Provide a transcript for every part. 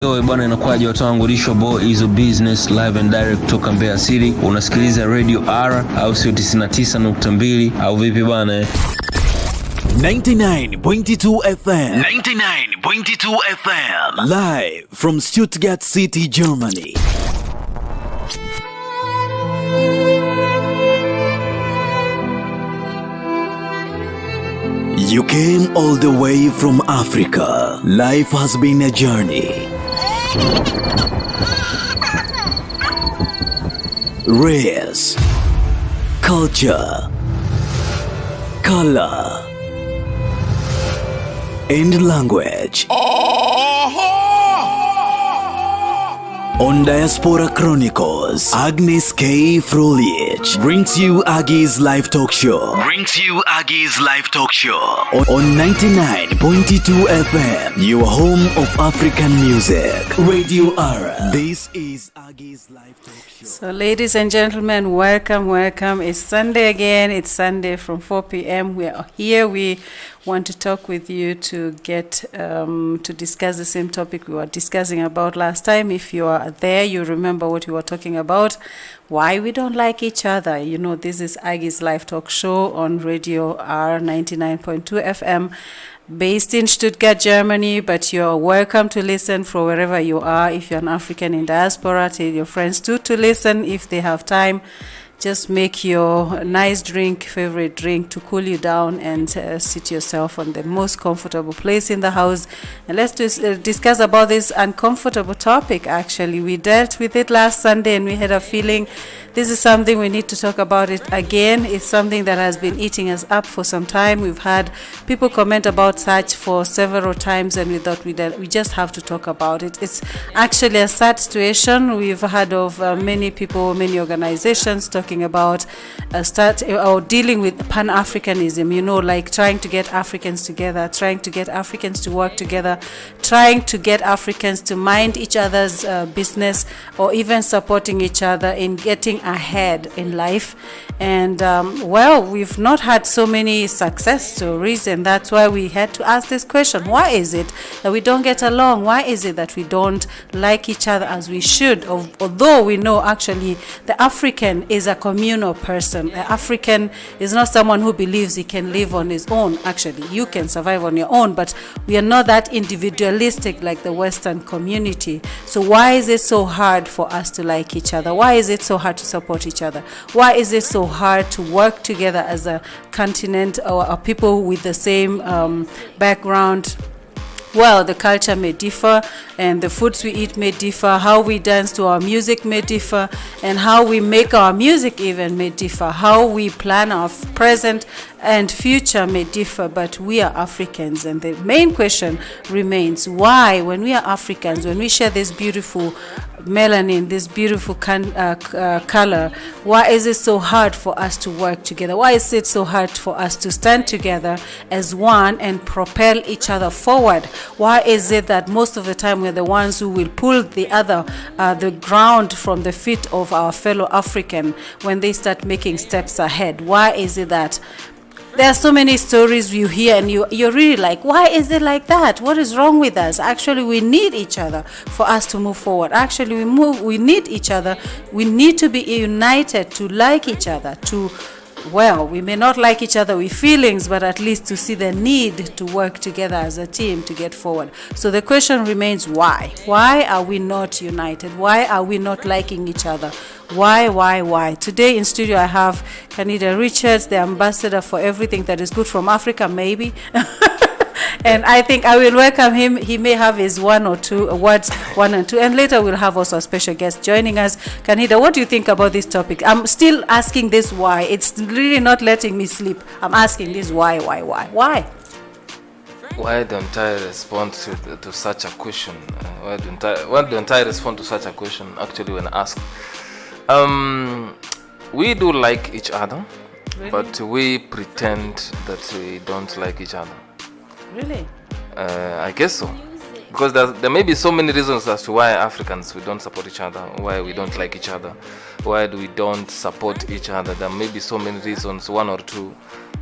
Yo bwana, inakuwaje watu wangu? Risho Boy is a business live and direct kutoka Mbeya City. Unasikiliza Radio R au sio 99.2 au vipi bwana? 99.2 FM. 99.2 FM. Live from Stuttgart City, Germany. You came all the way from Africa. Life has been a journey. Race, culture, color, and language. On Diaspora Chronicles, Agnes K. Frulich brings you Aggie's Live Talk Show. On 99.2 FM, your home of African music. Radio Ara. This is Aggie's Live Talk Show. So ladies and gentlemen, welcome. It's Sunday again. It's Sunday from 4 p.m. We are here. We want to talk with you to get to discuss the same topic we were discussing about last time. If you are there, you remember what we were talking about, why we don't like each other. You know, this is Aggie's Live Talk Show on Radio R 99.2 FM, based in Stuttgart, Germany, but you're welcome to listen from wherever you are. If you're an African in diaspora, tell your friends too to listen if they have time. Just make your nice drink, favorite drink, to cool you down and sit yourself on the most comfortable place in the house. And let's discuss about this uncomfortable topic. Actually, we dealt with it last Sunday and we had a feeling this is something we need to talk about it again. It's something that has been eating us up for some time. We've had people comment about such for several times and we thought we just have to talk about it. It's actually a sad situation. We've heard of many people, many organizations talking about dealing with Pan-Africanism, you know, like trying to get Africans together, trying to get Africans to work together, trying to get Africans to mind each other's business, or even supporting each other in getting ahead in life. And we've not had so many success stories, and that's why we had to ask this question: why is it that we don't get along? Why is it that we don't like each other as we should? Although we know actually the African is a communal person. An African is not someone who believes he can live on his own. Actually, you can survive on your own, but we are not that individualistic like the Western community. So why is it so hard for us to like each other? Why is it so hard to support each other? Why is it so hard to work together as a continent or people with the same background? Well, the culture may differ and the foods we eat may differ, how we dance to our music may differ, and how we make our music even may differ, how we plan our present and future may differ, but we are Africans. And the main question remains, why, when we are Africans, when we share this beautiful melanin, this beautiful color, why is it so hard for us to work together? Why is it so hard for us to stand together as one and propel each other forward? Why is it that most of the time we're the ones who will pull the ground from the feet of our fellow African when they start making steps ahead? Why is it that there are so many stories you hear and you're really like, why is it like that? What is wrong with us? Actually, we need each other for us to move forward. Actually, we need each other. We need to be united to like each other, we may not like each other with feelings, but at least to see the need to work together as a team to get forward. So the question remains, why? Why are we not united? Why are we not liking each other? Why? Today in studio I have Canida Richards, the ambassador for everything that is good from Africa, maybe. And I think I will welcome him. He may have his one and two, and later we'll have also a special guest joining us. Canida, what do you think about this topic? I'm still asking this why. It's really not letting me sleep. I'm asking this why? Why don't I respond to such a question? Why don't I respond to such a question actually when asked? We do like each other, really? But we pretend that we don't like each other. Really? I guess so. Because there may be so many reasons as to why Africans, we don't support each other, why we don't like each other, why we don't support each other. There may be so many reasons, one or two.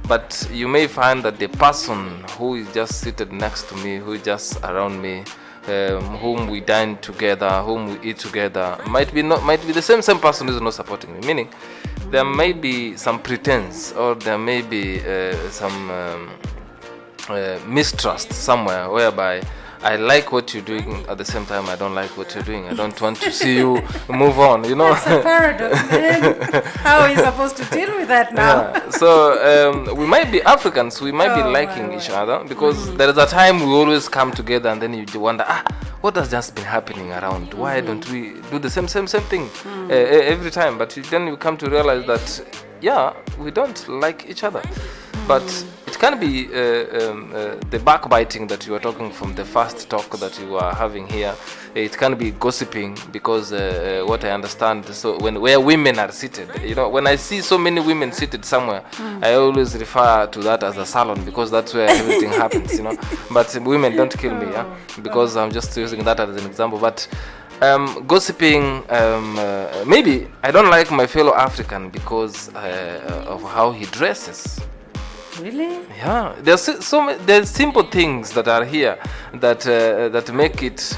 But you may find that the person who is just seated next to me, who is just around me, whom we dine together, whom we eat together, might be the same person who's not supporting me. Meaning, there may be some pretense, or there may be some mistrust somewhere, whereby I like what you're doing, at the same time I don't like what you're doing. I don't want to see you move on, you know. That's a paradox, man. How are you supposed to deal with that now? Yeah. So we might be Africans, we might be liking each other, because there is a time we always come together, and then you wonder, what has just been happening around? Why don't we do the same thing every time? But then you come to realize that, yeah, we don't like each other. But it can be the backbiting that you were talking from the first talk that you were having here. It can be gossiping, because what I understand, so where women are seated, you know, when I see so many women seated somewhere, I always refer to that as a salon, because that's where everything happens, you know. But women don't kill me, yeah, because I'm just using that as an example. But gossiping, maybe I don't like my fellow African because of how he dresses. Really? Yeah, there's simple things that are here that make it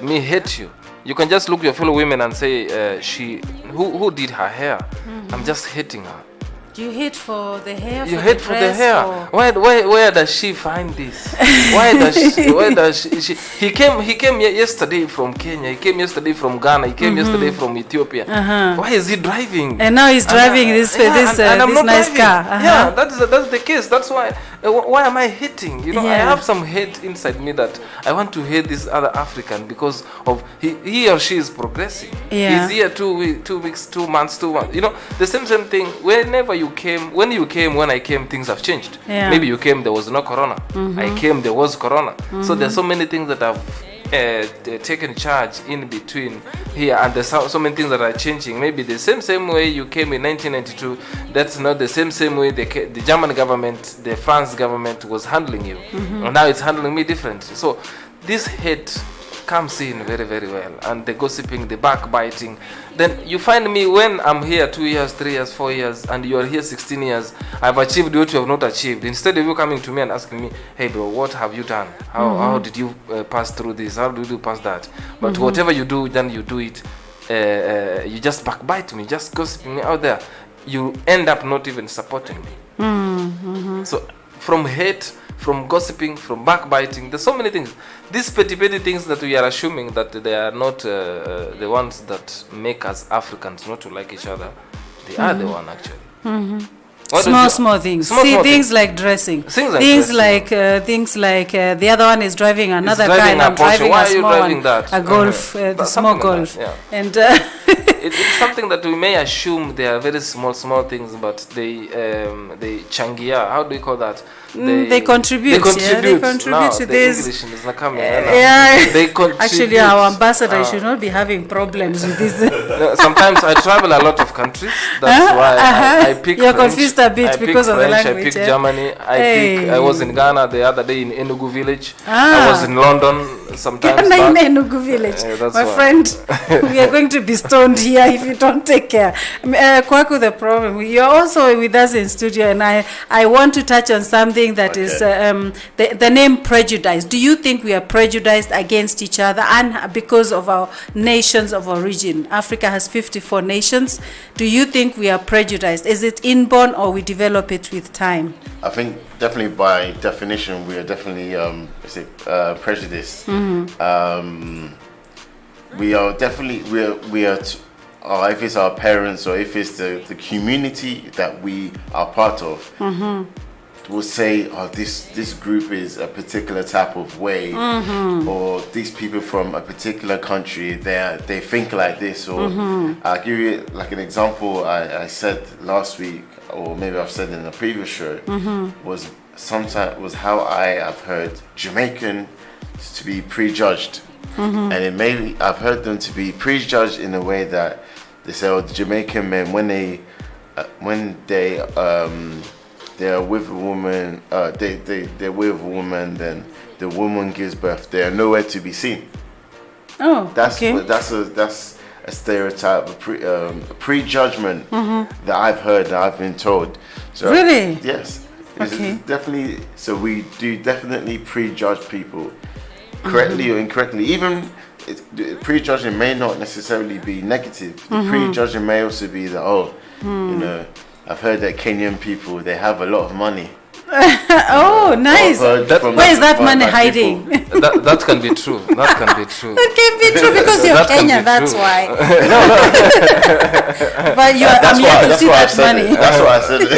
me hate you. You can just look your fellow women and say, who did her hair? I'm just hating her. Do you hate for the hair? You hate for the hair. Where does she find this? Why does she? He came yesterday from Kenya. He came yesterday from Ghana. He came yesterday from Ethiopia. Why is he driving? And now he's driving this nice car. Yeah, that's the case. That's why. Why am I hating? You know, I have some hate inside me that I want to hate this other African because of he or she is progressing. Yeah. He's here 2 weeks, 2 months, 2 months. You know, the same thing. Whenever you came, when I came, things have changed. Yeah. Maybe you came, there was no corona. I came, there was corona. So there's so many things that have taken charge in between here, and there's so many things that are changing. Maybe the same way you came in 1992, that's not the same way the German government, the France government was handling you. And now it's handling me different. So this hate comes in very, very well, and the gossiping, the backbiting. Then you find me when I'm here 2 years, 3 years, 4 years, and you are here 16 years. I've achieved what you have not achieved. Instead of you coming to me and asking me, hey bro, what have you done? How did you pass through this? How did you pass that? But whatever you do, then you do it. You just backbite me, just gossiping me out there. You end up not even supporting me. So from hate, from gossiping, from backbiting, there's so many things. These petty things that we are assuming that they are not the ones that make us Africans not to like each other. They are the one actually. Small things. Things like dressing. Things like the other one is driving another car, and I'm driving a small one, a golf, the small golf, and it's something that we may assume they are very small things, but they changia. How do you call that? They contribute. They contribute to this. English is not coming. They contribute. Actually, our ambassador should not be having problems with this. Sometimes I travel a lot of countries. That's why I pick. You're confused a bit because of the language. I pick Germany. I was in Ghana the other day in Enugu village. I was in London sometimes. In Enugu village. My friend, we are going to be stoned here if you don't take care. Kwaku, the problem. You're also with us in studio, and I want to touch on something that is the name prejudice. Do you think we are prejudiced against each other, and because of our nations of origin? Africa has 54 nations. Do you think we are prejudiced? Is it inborn, or we develop it with time? I think definitely by definition we are definitely prejudiced. We are definitely if it's our parents or if it's the community that we are part of, will say, this group is a particular type of way, or these people from a particular country, they think like this, or I'll give you like an example. I said last week, or maybe I've said in a previous show, was how I have heard Jamaican to be prejudged, and I've heard them to be prejudged in a way that they say, the Jamaican men, when they're with a woman, they're with a woman, then the woman gives birth, they are nowhere to be seen. That's a stereotype, a prejudgment that I've heard, that I've been told. So, really? Yes. It's definitely. So we do definitely prejudge people correctly or incorrectly. Even prejudging may not necessarily be negative. The prejudging may also be that, you know, I've heard that Kenyan people, they have a lot of money. Oh, nice. Where is that money hiding? That can be true. That can be true. That can be true because you're Kenyan, that's why. But I'm yet to see that money. That's why I said it.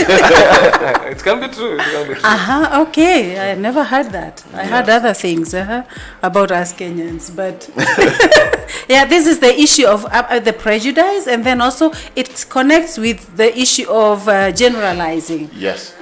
It can be true. It can be true. Okay. I never heard that. I heard other things about us Kenyans, but yeah, this is the issue of the prejudice, and then also it connects with the issue of generalizing. Yes.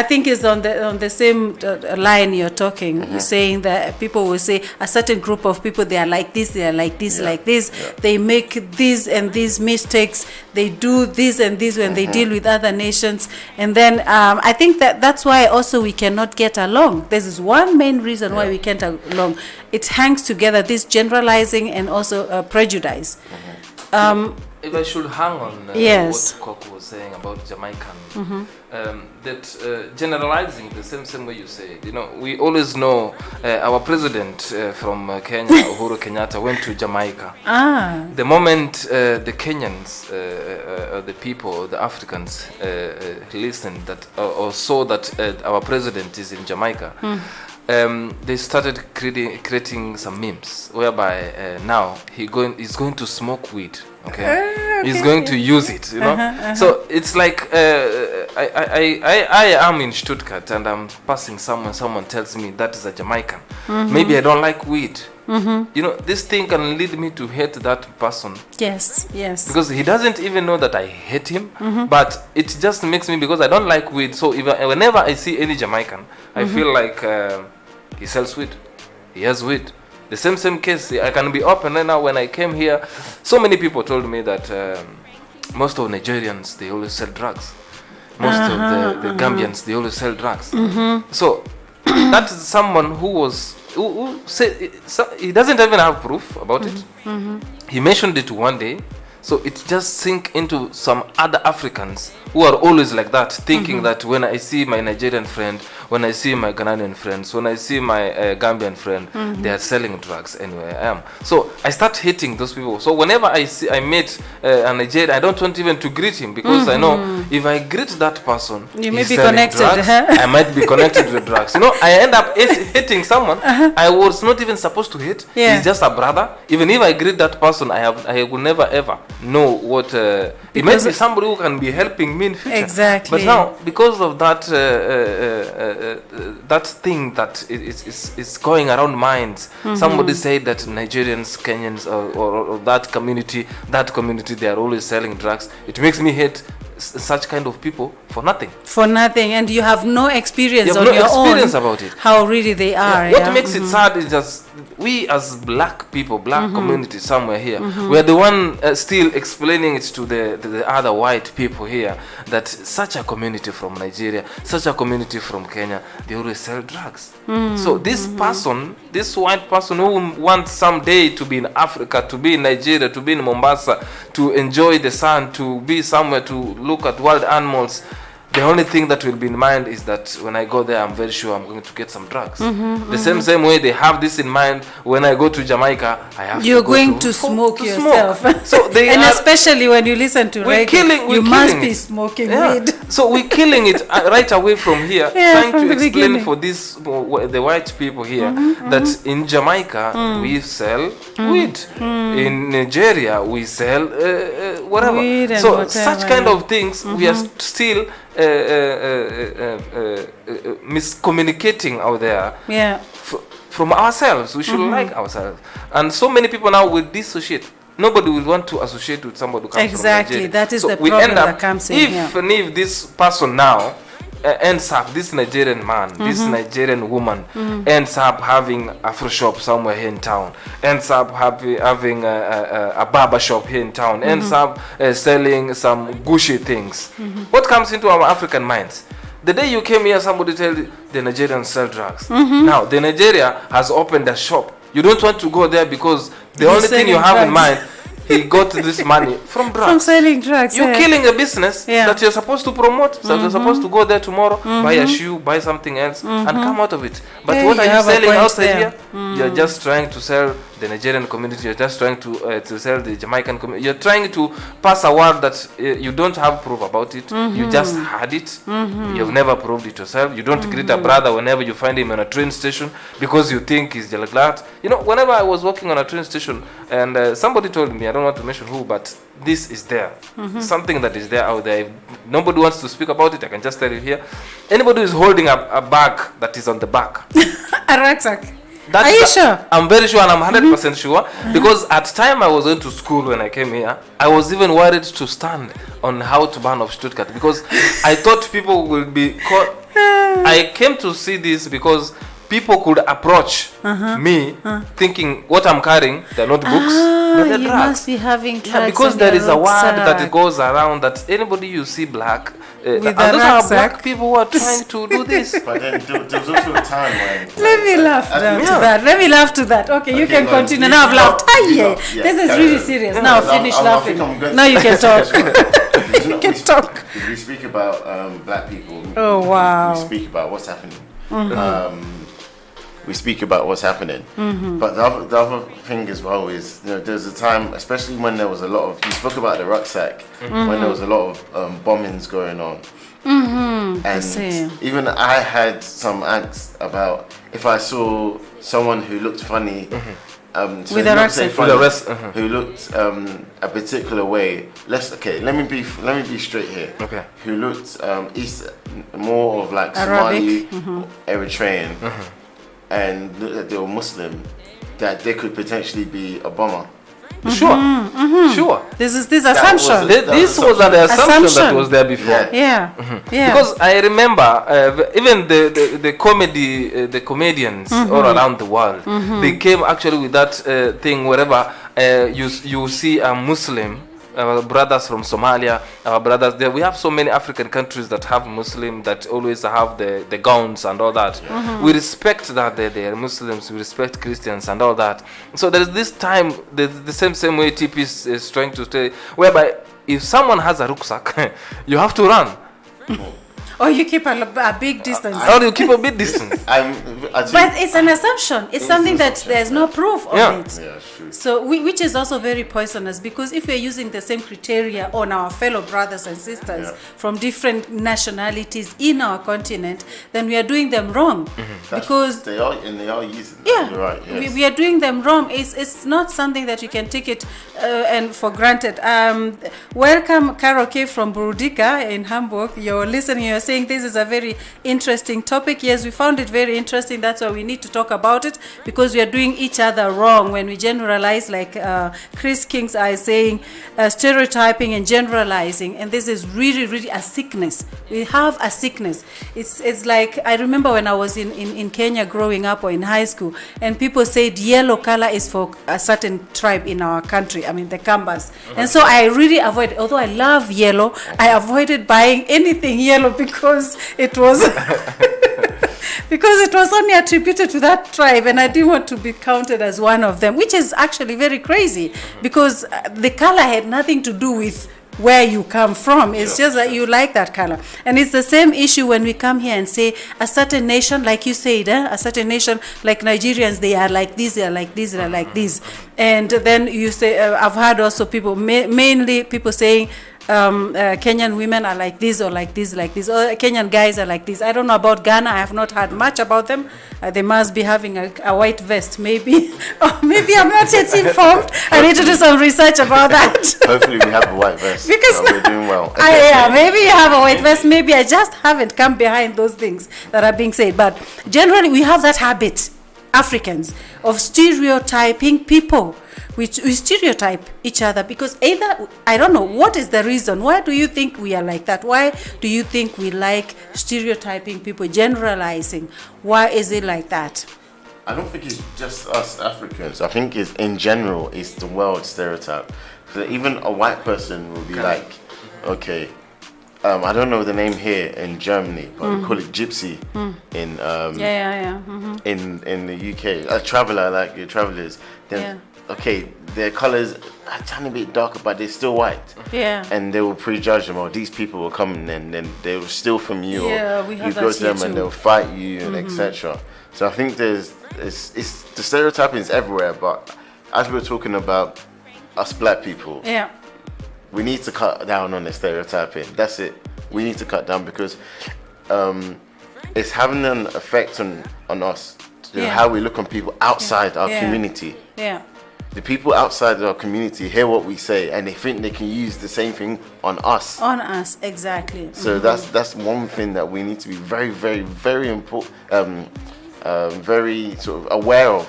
I think it's on the same line you're talking, saying that people will say a certain group of people, they are like this, they are like this, like this. Yeah. They make these and these mistakes. They do this and this when they deal with other nations. And then I think that's why also we cannot get along. This is one main reason why we can't along. It hangs together, this generalizing and also prejudice. If I should hang on yes. what Coco was saying about Jamaican, that generalizing the same way you say it. You know, we always know our president from Kenya, Uhuru Kenyatta, went to Jamaica. The moment the Kenyans, the people, the Africans, listened that or saw that our president is in Jamaica, they started creating some memes whereby now he's going to smoke weed. Okay. He's going to use it, you know. So it's like I am in Stuttgart and I'm passing someone tells me that is a Jamaican. Maybe I don't like weed. You know, this thing can lead me to hate that person. Yes. Because he doesn't even know that I hate him, but it just makes me, because I don't like weed. So whenever I see any Jamaican, I feel like he sells weed. He has weed. The same case, I can be open right now. When I came here, so many people told me that most of Nigerians, they always sell drugs. Most of the Gambians, they always sell drugs. So that is someone who said, he doesn't even have proof about it. He mentioned it one day. So it just sink into some other Africans who are always like that, thinking that when I see my Nigerian friend, when I see my Ghanaian friends, when I see my Gambian friend, they are selling drugs anywhere I am. So I start hating those people. So whenever I meet a Nigerian, I don't want even to greet him, because I know if I greet that person, you may be connected. Drugs, I might be connected with drugs. You know, I end up hating someone I was not even supposed to hate. He's just a brother. Even if I greet that person, I will never ever know what it might be somebody who can be helping me in future. Exactly. But now, because of that that thing that is going around minds, somebody said that Nigerians, Kenyans, or that community, they are always selling drugs. It makes me hate such kind of people for nothing. And you have no experience on your own about it. How really they are. What makes it sad is just we as black people, black community somewhere here, we are the one still explaining it to the other white people here that such a community from Nigeria, such a community from Kenya, they always sell drugs. So this person, this white person who wants someday to be in Africa, to be in Nigeria, to be in Mombasa, to enjoy the sun, to be somewhere to look at wild animals, the only thing that will be in mind is that when I go there, I'm very sure I'm going to get some drugs. The same way they have this in mind. When I go to Jamaica, I have You're going to smoke yourself. So and especially when you listen to reggae, you must be smoking weed. So we're killing it right away from here, trying to explain for this the white people here that in Jamaica we sell weed, in Nigeria we sell whatever. So such kind of things we are still miscommunicating out there from ourselves. We should like ourselves, and so many people now will dissociate. Nobody will want to associate with somebody who comes from Nigeria. That is the problem that comes in here. If this person now ends up, this Nigerian man, this Nigerian woman ends up having a Afro shop somewhere here in town, ends up having a barber shop here in town, ends up selling some Gucci things. What comes into our African minds? The day you came here, somebody tell you the Nigerians sell drugs. Now, the Nigeria has opened a shop. You don't want to go there because the only thing you have in mind, he got this money from drugs. From selling drugs. You're killing a business that you're supposed to promote. So you're supposed to go there tomorrow, buy a shoe, buy something else, and come out of it. But Yeah, what you are you have a selling point outside there. here? You're just trying to sell the Nigerian community. You're just trying to sell the Jamaican community. You're trying to pass a word that you don't have proof about it. You just had it. You've never proved it yourself. You don't greet a brother whenever you find him on a train station because you think he's Jalaglat. You know, whenever I was walking on a train station and somebody told me, I don't want to mention who, but this is there. Something that is there out there. If nobody wants to speak about it, I can just tell you here. Anybody who is holding a bag that is on the back. A rucksack. Are you sure? I'm very sure, and I'm 100% sure, because at time I was going to school when I came here, I was even worried to stand on how to ban of Stuttgart because I thought people will be caught. I came to see this because people could approach me thinking what I'm carrying, they're not books, but they're You drugs. must be having drugs. Yeah, because on there your is a word that rucksack. goes around that anybody you see black, and With those a are rucksack. black people who are trying to do this. But then there was also a time when. Let me laugh down to Yeah. that. Let me laugh to that. Okay, you Okay, can well, continue. you Now I've laughed. laugh, you Aye, laugh, yeah, this is carry really on. serious. Yeah, Now I finish think laughing. I'm good. Now you can talk. You can talk. We speak about black people. Oh, wow. We speak about what's happening. We speak about what's happening. But the other thing as well is, you know, there's a time, especially when there was a lot of, you spoke about the rucksack, when there was a lot of bombings going on. And see. even I had some angst about if I saw someone who looked funny, so With a not to say rucksack. funny, With a rest- who looked a particular way. Let me be straight here. Okay. Who looked more of like Arabic. Somali, Eritrean, and looked like they were Muslim, that they could potentially be a bomber. Sure, sure. This is this assumption. was- This was an assumption that Assumption. was there before. Yeah. Yeah. Because I remember even the comedians all around the world, they came actually with that thing wherever you see a Muslim. Our brothers from Somalia, our brothers there. We have so many African countries that have Muslim, that always have the gowns and all that. We respect that they are Muslims. We respect Christians and all that. So there is this time, the same way TP is trying to say, whereby if someone has a rucksack, you have to run. Or you keep a big distance. Or you keep a bit distance. But it's an assumption. It's something that there's no proof of Yeah. it. Yeah, true. So, which is also very poisonous, because if we're using the same criteria on our fellow brothers and sisters Yeah. from different nationalities in our continent, then we are doing them wrong. Because they are using. yeah, You're right. Yes. we are doing them wrong. It's not something that you can take it and for granted. Welcome, Karaoke from Burudika in Hamburg. You're listening. You're saying this is a very interesting topic. Yes, we found it very interesting. That's why we need to talk about it, because we are doing each other wrong when we generalize, like Chris King's are saying, stereotyping and generalizing. And this is really, really a sickness. We have a sickness. It's like, I remember when I was in Kenya growing up, or in high school, and people said yellow color is for a certain tribe in our country. I mean, the Kambas. And so I really avoided, although I love yellow, I avoided buying anything yellow because it was because it was only attributed to that tribe, and I didn't want to be counted as one of them, which is actually very crazy, because the color had nothing to do with where you come from. It's just that you like that color. And it's the same issue when we come here and say a certain nation, like you said, a certain nation, like Nigerians, they are like this, they are like this, they are like this. And then you say, I've heard also people, mainly people saying, Kenyan women are like this, or like this, like this, or Kenyan guys are like this. I don't know about Ghana. I have not heard much about them. They must be having a white vest, maybe. Or maybe I'm not yet informed. I need to do some research about that. Hopefully we have a white vest. Because so we're doing well. yeah, maybe you have a white vest. Maybe I just haven't come behind those things that are being said. But generally, we have that habit, Africans, of stereotyping people. We stereotype each other because either, I don't know, what is the reason? Why do you think we are like that? Why do you think we like stereotyping people, generalizing? Why is it like that? I don't think it's just us Africans. I think it's in general, it's the world stereotype. So even a white person will be like, okay, I don't know the name here in Germany, but we call it gypsy in Yeah. Mm-hmm. in the UK. A traveler, like your travelers. Then okay, their colors are a tiny bit darker, but they're still white. Yeah. And they will prejudge them, or these people will come and then they will steal from you, Yeah, or we you have go that to them here and too. they'll fight you, and etc. So I think it's the stereotyping is everywhere, but as we're talking about us black people, Yeah. we need to cut down on the stereotyping. That's it. We need to cut down because it's having an effect on us, Yeah. how we look on people outside our Yeah. community. Yeah. The people outside our community hear what we say and they think they can use the same thing on us. On us, exactly. So that's one thing that we need to be very, very, very important, very sort of aware of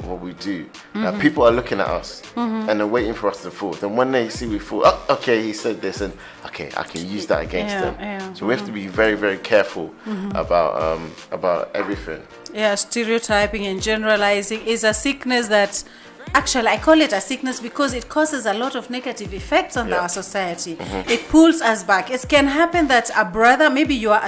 what we do. That people are looking at us and they're waiting for us to fall. Then when they see we fall, oh, okay, he said this, and okay, I can use that against Yeah, them. yeah. So we have to be very, very careful about everything. Yeah, stereotyping and generalizing is a sickness that, actually, I call it a sickness because it causes a lot of negative effects on our society. It pulls us back. It can happen that a brother, maybe you're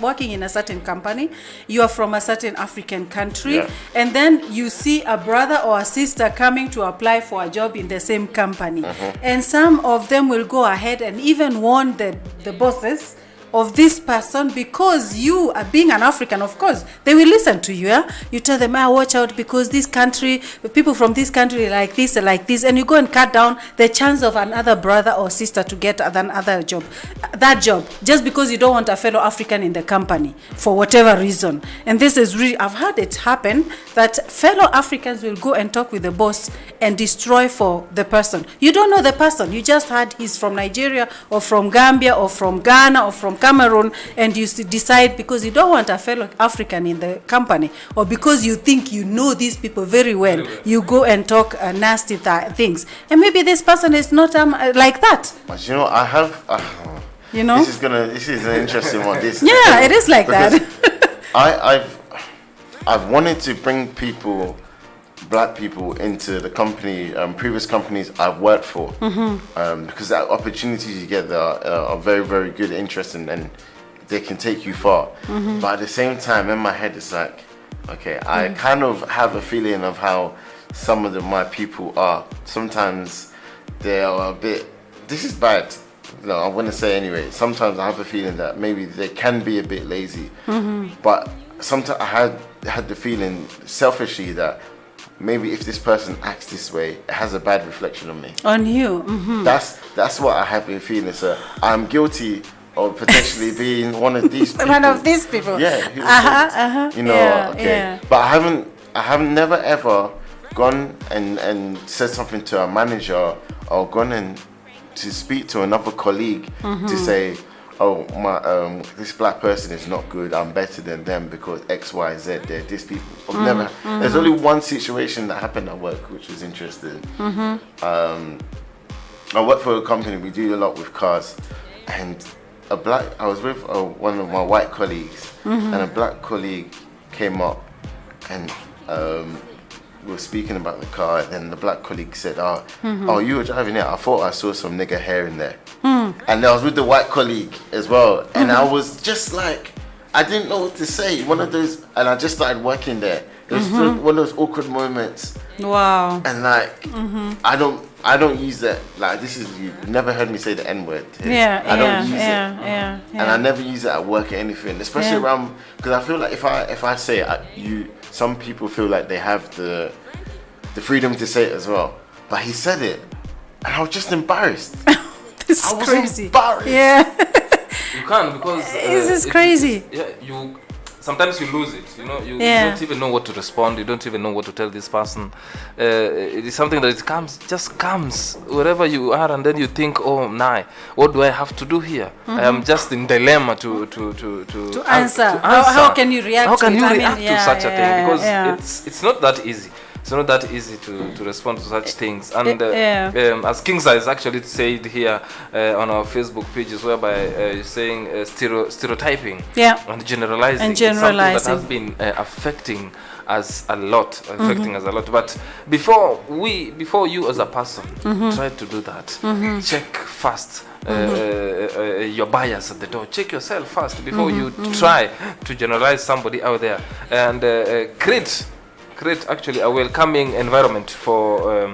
working in a certain company, you are from a certain African country, Yeah. and then you see a brother or a sister coming to apply for a job in the same company. And some of them will go ahead and even warn the bosses of this person, because you are being an African, of course they will listen to you. You tell them, watch out, because this country, people from this country like this, and you go and cut down the chance of another brother or sister to get another job, that job, just because you don't want a fellow African in the company for whatever reason. And this is really, I've heard it happen, that fellow Africans will go and talk with the boss and destroy for the person. You don't know the person, you just heard he's from Nigeria or from Gambia or from Ghana or from Cameroon, and you decide, because you don't want a fellow African in the company, or because you think you know these people very well, you go and talk nasty things, and maybe this person is not like that. But you know, I have You know, this is an interesting one. This yeah, it is like that. I've wanted to bring black people into the company, previous companies I've worked for, because the opportunities you get there are very, very good, interesting, and they can take you far. But at the same time, in my head, it's like, okay, I kind of have a feeling of how some of my people are. Sometimes they are a bit, this is bad. No, I want to say anyway, sometimes I have a feeling that maybe they can be a bit lazy. But sometimes I had the feeling selfishly that maybe if this person acts this way, it has a bad reflection on me. On you. That's what I have been feeling. So I'm guilty of potentially being one of these people. One of these people. Yeah. You know. Yeah, okay. yeah. But I haven't never ever gone and said something to a manager, or gone and to speak to another colleague to say, oh, my this black person is not good, I'm better than them because X, Y, Z, they're these people. I've never. There's only one situation that happened at work which was interesting. I work for a company, we do a lot with cars, and I was with one of my white colleagues, and a black colleague came up, and we were speaking about the car, and then the black colleague said, oh, you were driving it, I thought I saw some nigger hair in there. And I was with the white colleague as well, and I was just like, I didn't know what to say. One of those, and I just started working there. It was one of those awkward moments. Wow. And like, I don't use that. Like, this is, you've never heard me say the N word. I don't use it. And I never use it at work or anything, especially around, because I feel like if I say it, some people feel like they have the freedom to say it as well. But he said it, and I was just embarrassed. This is I was crazy. embarrassed. Yeah. You can, because This is crazy. Sometimes you lose it. You know, you don't even know what to respond. You don't even know what to tell this person. It is something that just comes wherever you are, and then you think, oh, nah, what do I have to do here? I am just in dilemma to answer. How can you react? How can you react to such a thing? Because it's not that easy. It's not that easy to respond to such things. And as King Size actually said here on our Facebook pages, whereby saying stereotyping and generalizing is something that has been affecting us a lot, But before you as a person try to do that, check first your bias at the door. Check yourself first before you try to generalize somebody out there, and create actually a welcoming environment for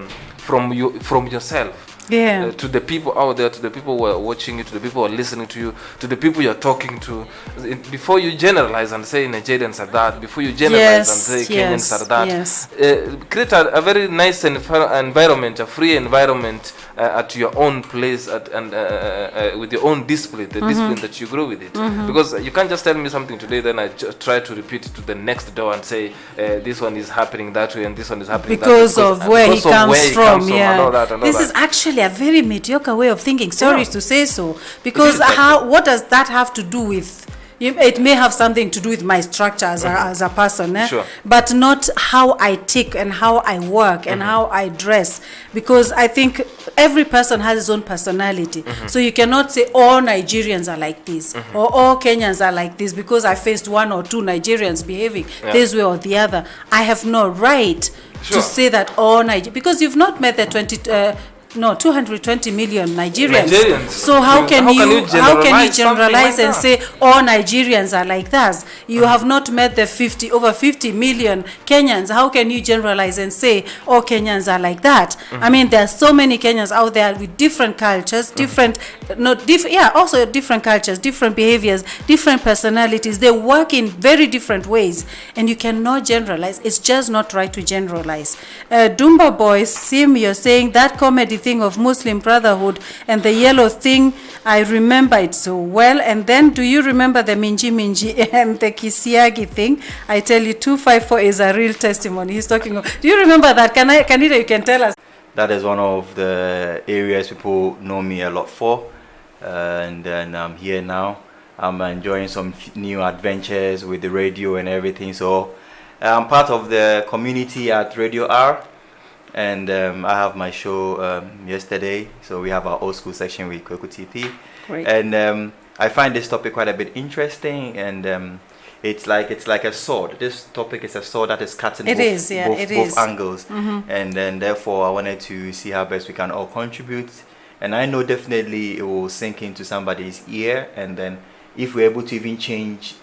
from yourself. Yeah. To the people out there, to the people who are watching you, to the people who are listening to you, to the people you're talking to. Before you generalize and say Nigerians are that, before you generalize and say Kenyans are that, create a very nice environment, a free environment at your own place, and with your own discipline, the discipline that you grow with it. Because you can't just tell me something today, then I try to repeat it to the next door and say this one is happening that way and this one is happening because that way. Of where he comes from. And all that, and this all is that. actually a very mediocre way of thinking. Sorry to say so, because what does that have to do with? It may have something to do with my structure as a person, Sure. But not how I tick and how I work and how I dress, because I think every person has his own personality. So you cannot say all Nigerians are like this or all Kenyans are like this because I faced one or two Nigerians behaving this way or the other. I have no right to say that all Nigerians, because you've not met the 220 million Nigerians. So how can you generalize and say all Nigerians are like that? You have not met the over 50 million Kenyans. How can you generalize and say all Kenyans are like that? I mean, there are so many Kenyans out there with different cultures, also different cultures, different behaviors, different personalities. They work in very different ways, and you cannot generalize. It's just not right to generalize. Dumba Boys, Sim, you're saying that comedy thing of Muslim Brotherhood and the yellow thing, I remember it so well. And then, do you remember the Minji and the Kisiagi thing? I tell you, 254 is a real testimony. He's talking of. Do you remember that? Kanita, you can tell us. That is one of the areas people know me a lot for, and then I'm here now. I'm enjoying some new adventures with the radio and everything. So I'm part of the community at Radio R. And I have my show yesterday, so we have our old school section with Kweku TP. Great. And I find this topic quite a bit interesting, and it's like a sword. This topic is a sword that is cutting both angles, and then therefore I wanted to see how best we can all contribute. And I know definitely it will sink into somebody's ear, and then if we're able to even change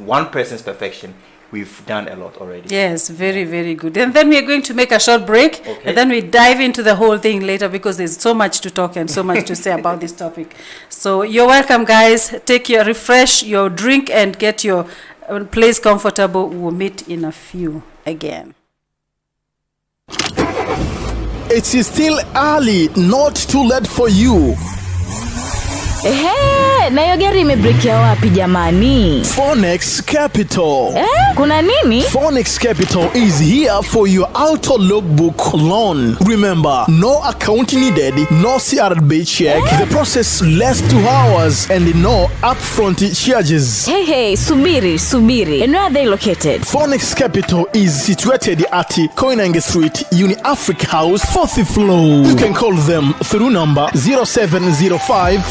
one person's perfection, we've done a lot already. Yes, very, very good. And then we are going to make a short break, and then we dive into the whole thing later, because there's so much to talk and so much to say about this topic. So you're welcome, guys. Refresh your drink and get your place comfortable. We'll meet in a few again. It is still early, not too late for you. Nayo gari imebrekia wapi jamani? Phoenix Capital. Kuna nini? Phoenix Capital is here for your auto logbook loan. Remember, no account needed, no CRB check. The process less 2 hours and no upfront charges. Hey, subiri. And where are they located? Phoenix Capital is situated at Koinange Street, Uni Africa House, 4th floor. You can call them through number 0705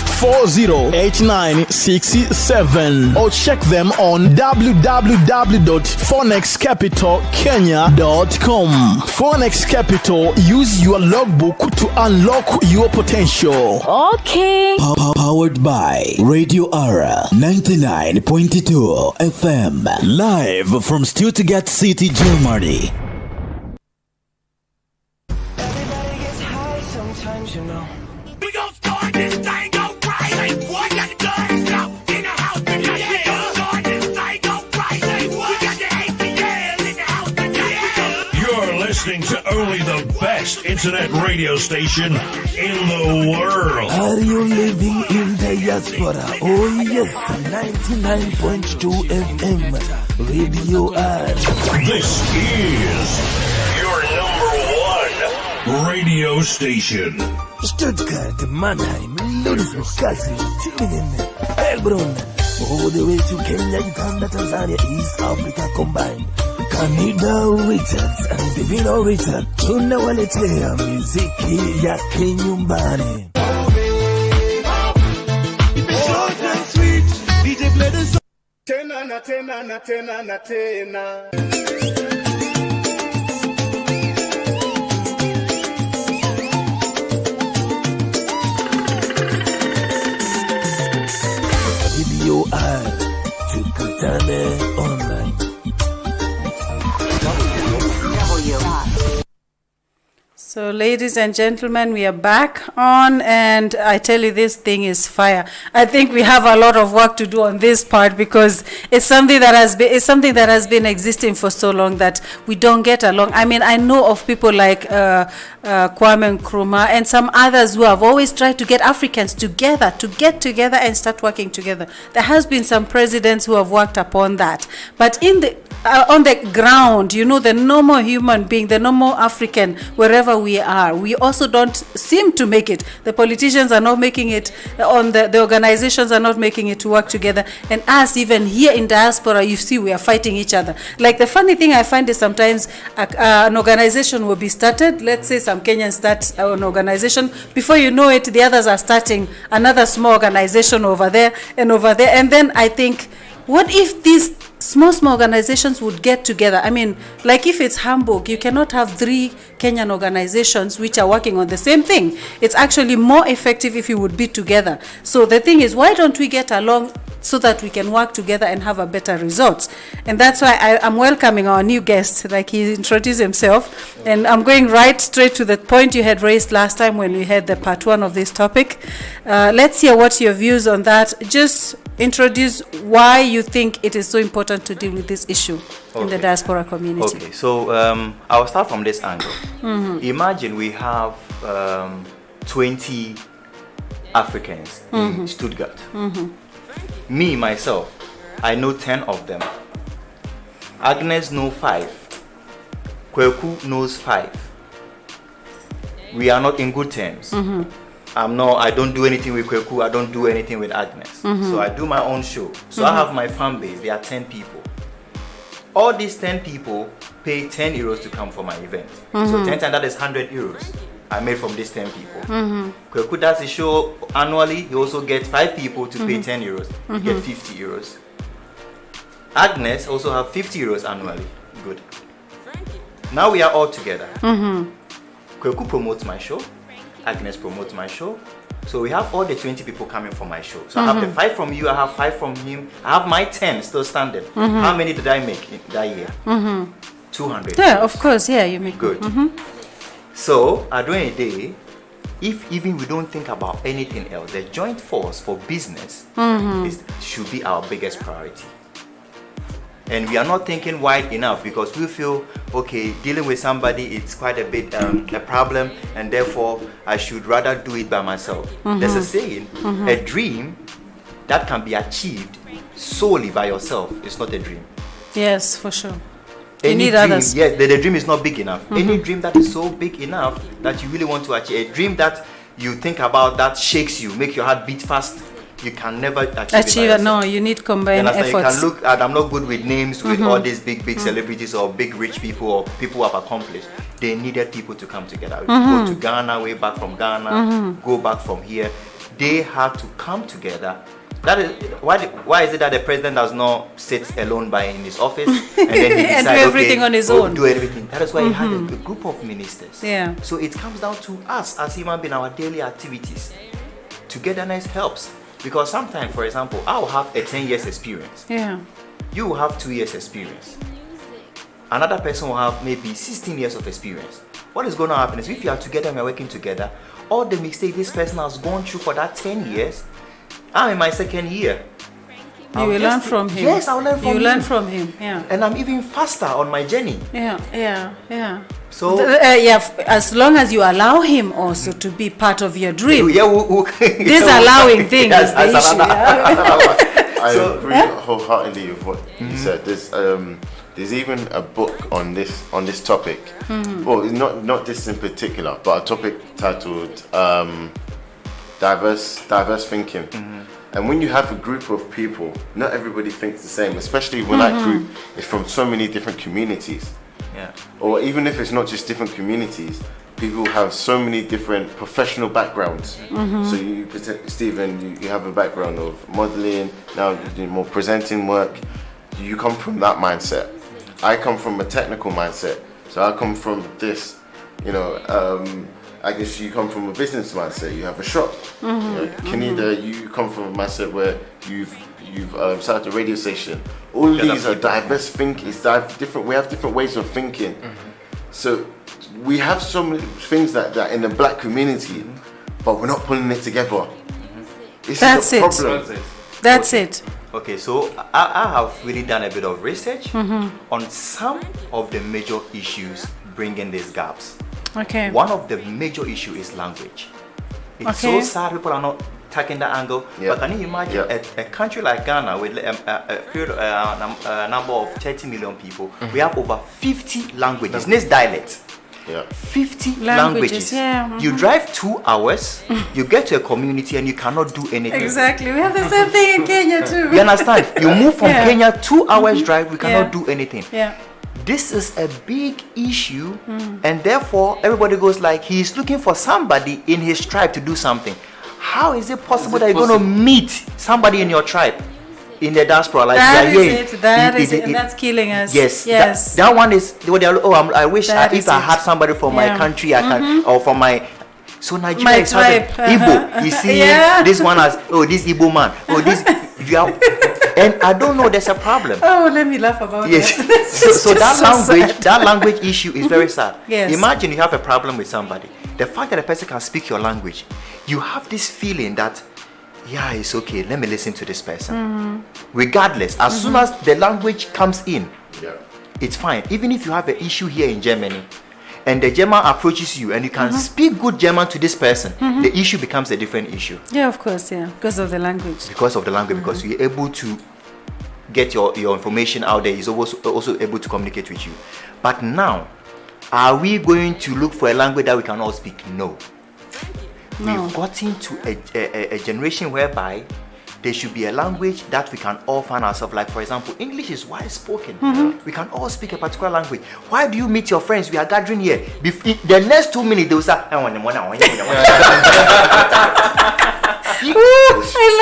408967 or check them on www.phonexcapitalkenya.com. Phoenix Capital, use your logbook to unlock your potential. Okay. Powered by Radio Ara 99.2 FM, live from Stuttgart City, Germany. Everybody gets high sometimes, you know. We gon' start this thing. Listening to only the best internet radio station in the world. Are you living in the diaspora? Oh yes, 99.2 FM, Radio R. This is your #1 radio station. Stuttgart, Mannheim, Ludwigshafen, Tübingen, Heilbronn, all the way to Kenya, Uganda, Tanzania, East Africa combined. Canada Richards and Divino Richard tunawaletea muziki ya kinyumbani. Tena. Radio R, tukutane online. So ladies and gentlemen, we are back on, and I tell you, this thing is fire. I think we have a lot of work to do on this part, because it's something that has been existing for so long that we don't get along. I mean, I know of people like Kwame Nkrumah and some others who have always tried to get Africans together, to get together and start working together. There has been some presidents who have worked upon that, but on the ground, you know, the normal human being, the normal African, wherever we are, we also don't seem to make it. The politicians are not making it, the organizations are not making it to work together. And us, even here in diaspora, you see, we are fighting each other. Like, the funny thing I find is sometimes an organization will be started. Let's say some Kenyans start an organization. Before you know it, the others are starting another small organization over there and over there. And then I think, what if these small organizations would get together? I mean, like, if it's Hamburg, you cannot have 3 Kenyan organizations which are working on the same thing. It's actually more effective if you would be together. So the thing is, why don't we get along so that we can work together and have a better results? And that's why I'm welcoming our new guest, like he introduced himself. And I'm going right straight to the point you had raised last time when we had the part 1 of this topic. Let's hear what your views on that. Just introduce why you think it is so important to deal with this issue in the diaspora community. Okay, so I'll start from this angle. Imagine we have 20 Africans in Stuttgart. Me, myself, I know 10 of them. Agnes knows 5. Kweku knows 5. We are not in good terms. I don't do anything with Kweku, I don't do anything with Agnes. So I do my own show. So I have my fan base, there are 10 people. All these 10 people pay 10 euros to come for my event. So 10 times, that is 100 euros I made from these 10 people. Kweku does a show annually, he also gets 5 people to pay 10 euros, he get 50 euros. Agnes also have 50 euros annually. Good. Now we are all together. Kweku promotes my show, Agnes promotes my show. So we have all the 20 people coming for my show. So I have the 5 from you, I have 5 from him, I have my 10 still standing. How many did I make in that year? 200. Yeah, of course, yeah, you make good. So at the end of the day, if even we don't think about anything else, the joint force for business should be our biggest priority. And we are not thinking wide enough, because we feel, okay, dealing with somebody, it's quite a bit a problem, and therefore I should rather do it by myself. There's a saying, a dream that can be achieved solely by yourself is not a dream. Yes, for sure. Any you need dream, others. Yes, the dream is not big enough. Any dream that is so big enough that you really want to achieve, a dream that you think about that shakes you, make your heart beat fast, you can never achieve it. No, you need combined efforts. You can look at, I'm not good with names, with all these big celebrities or big rich people or people who have accomplished. They needed people to come together. Go to Ghana, way back from Ghana, go back from here. They had to come together. That is why is it that the president does not sit alone in his office and then he decides, do everything on his own? Do everything. That is why he had a group of ministers. Yeah. So it comes down to us as human beings, our daily activities. Togetherness helps. Because sometimes, for example, I'll have a 10 years experience. Yeah. You will have 2 years experience. Another person will have maybe 16 years of experience. What is going to happen is, if you are together and we are working together, all the mistakes this person has gone through for that 10 years, I'm in my 2nd year. You will learn from him. Yes, I'll learn from him. You learn from him, yeah. And I'm even faster on my journey. Yeah. So as long as you allow him also to be part of your dream. This Yeah, allowing thing is the issue. I agree wholeheartedly with what you said. There's even a book on this topic. Well, not this in particular, but a topic titled diverse thinking. And when you have a group of people, not everybody thinks the same, especially when that group is from so many different communities. Yeah. Or even if it's not just different communities, people have so many different professional backgrounds. So you, Stephen, you have a background of modeling, now you do more presenting work. You come from that mindset. I come from a technical mindset. So I come from this, I guess you come from a business mindset. You have a shop. Kanida, you come from a mindset where you've started a radio station. All these are diverse thinking. It's different. We have different ways of thinking. So we have so many things that in the black community, but we're not pulling it together. That's it. That's it. Okay, so I have really done a bit of research on some of the major issues bringing these gaps. Okay. One of the major issues is language. It's so sad people are not tackling that angle. But can you imagine a country like Ghana with a number of 30 million people, we have over 50 languages, next dialects. 50 languages. You drive 2 hours, you get to a community and you cannot do anything. Exactly. We have the same thing in Kenya too. You understand? You move from Kenya, 2 hours drive, we cannot do anything. This is a big issue, and therefore everybody goes like he's looking for somebody in his tribe to do something. How is it possible that you're going to meet somebody in your tribe? In the diaspora, like that is it, and that's killing us. Yes. That one is. I wish if I had somebody from my country, I can, or from my. So Nigeria is having Igbo. You see, this one has this Igbo man. This you have, and I don't know. There's a problem. Oh, let me laugh about that. So that language issue is very sad. Yes. Imagine you have a problem with somebody. The fact that a person can speak your language, you have this feeling that. Yeah, it's okay. Let me listen to this person. Regardless, as soon as the language comes in, it's fine. Even if you have an issue here in Germany, and the German approaches you, and you can speak good German to this person, the issue becomes a different issue. Yeah, of course, because of the language. Because of the language, because you're able to get your information out there. He's also able to communicate with you. But now, are we going to look for a language that we can all speak? No. We've gotten to a generation whereby there should be a language that we can all find ourselves. Like, for example, English is widely spoken. We can all speak a particular language. Why do you meet your friends? We are gathering here. The next 2 minutes, they will say, I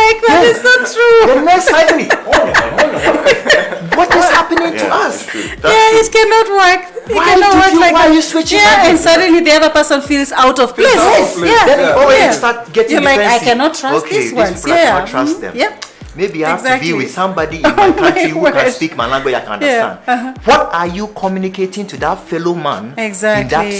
like that. It's so true. The next 5 minutes, what is happening to us? It cannot work. Why are you switching? And suddenly the other person feels out of place. Then start getting You're like, defensive. I cannot trust these ones. I cannot trust them. Maybe I have to be with somebody in my country who can speak my language I can understand. What are you communicating to that fellow man in that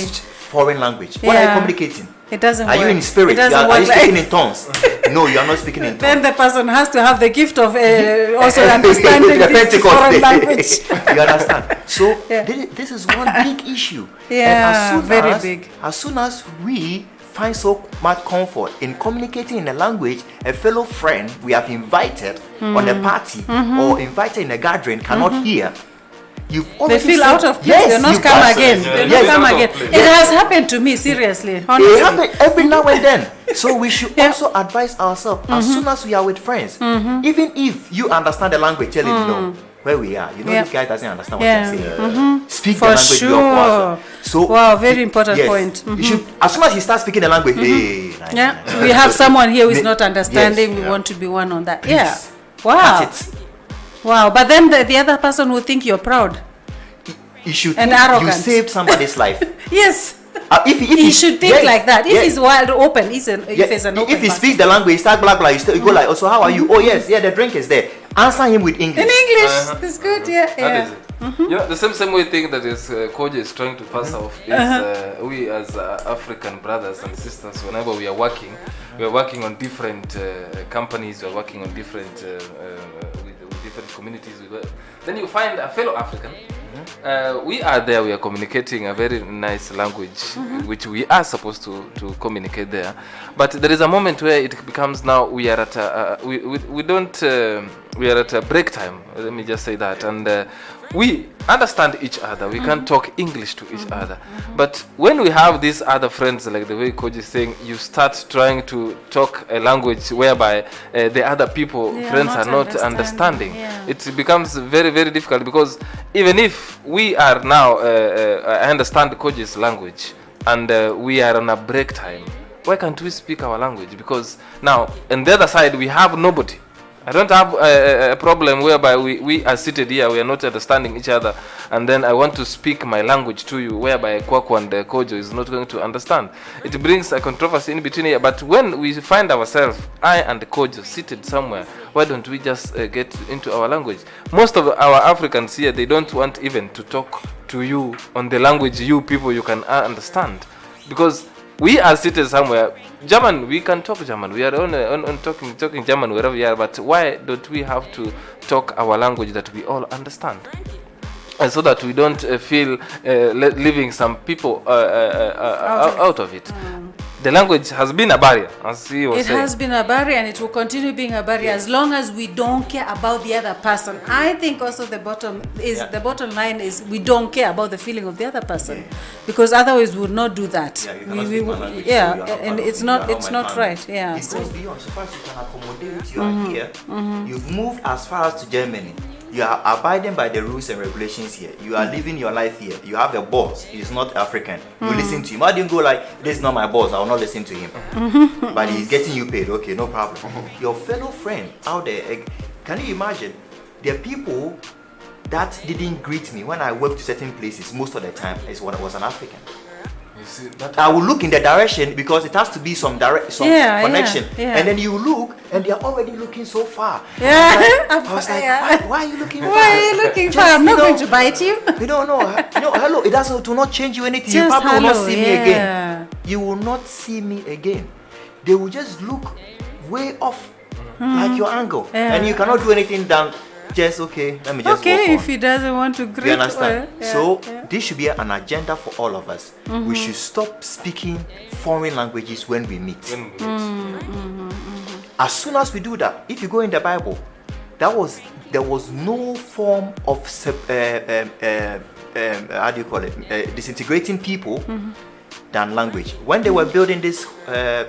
foreign language? What are you communicating? It doesn't work. Are you in spirit? Are you speaking in tongues? No, you are not speaking in tongues. Then the person has to have the gift of also understanding this foreign language. You understand? So this is one big issue. Very big. As soon as we find so much comfort in communicating in a language a fellow friend we have invited on a party or invited in a gathering cannot hear, they feel out of place. They're not come again. It has happened to me, seriously. Honestly. It happens every now and then. So we should also advise ourselves as soon as we are with friends, even if you understand the language, tell him no. Where we are, this guy doesn't understand what you're saying. Speak the language you are. So wow, very important point. You should, as soon as he starts speaking the language, we have someone here who is not understanding. We want to be one on that. Please. Wow. Wow, but then the other person will think you're proud and arrogant. You saved somebody's life. Yes. If he should think like that. If he's wide open, if he speaks the language, he starts blah blah. You go like, so how are you? Oh yes, the drink is there. Answer him with English. In English, that's good. That is it. The same way thing that is Koji is trying to pass off is we as African brothers and sisters, whenever we are working on different companies, we are working on different with different communities. Then you find a fellow African. We are there, we are communicating a very nice language which we are supposed to communicate there, but there is a moment where it becomes now we are at we are at a break time, let me just say that, and we understand each other, we can talk English to each other, but when we have these other friends, like the way Coach is saying, you start trying to talk a language whereby the other friends are not understanding. It becomes very, very difficult, because even if we are now, I understand Coach's language, and we are on a break time, why can't we speak our language? Because now, on the other side, we have nobody. I don't have a problem whereby we are seated here, we are not understanding each other, and then I want to speak my language to you, whereby Kwaku and Kojo is not going to understand. It brings a controversy in between here. But when we find ourselves, I and Kojo, seated somewhere, why don't we just get into our language? Most of our Africans here, they don't want even to talk to you on the language you people you can understand, because we are seated somewhere. German, we can talk German. We are on talking German wherever we are. But why don't we have to talk our language that we all understand? And so that we don't feel leaving some people out of it. The language has been a barrier, as he was saying. It has been a barrier, and it will continue being a barrier as long as we don't care about the other person. I think also the bottom line is we don't care about the feeling of the other person, because otherwise we would not do that. And it's not right. Yeah. It goes beyond. So far as you can accommodate, you are here. You've moved as far as to Germany. You are abiding by the rules and regulations here. You are living your life here. You have a boss. He's not African. You listen to him. I didn't go like, this is not my boss, I will not listen to him. But he's getting you paid. Okay, no problem. Your fellow friend out there, can you imagine? There are people that didn't greet me when I worked to certain places. Most of the time, is when I was an African. I will look in the direction because it has to be some connection. And then you look and they are already looking so far. I was like, why are you looking far? Why are you looking far? I'm not going to bite you. You don't know. Hello, it doesn't to not change you anything. You probably will not see me again. You will not see me again. They will just look way off like your angle. And you cannot do anything than just let me just walk on. If he doesn't want to greet. You understand? This should be an agenda for all of us. We should stop speaking foreign languages when we meet. As soon as we do that, if you go in the Bible, there was no form of how do you call it, disintegrating people than language. When they were building this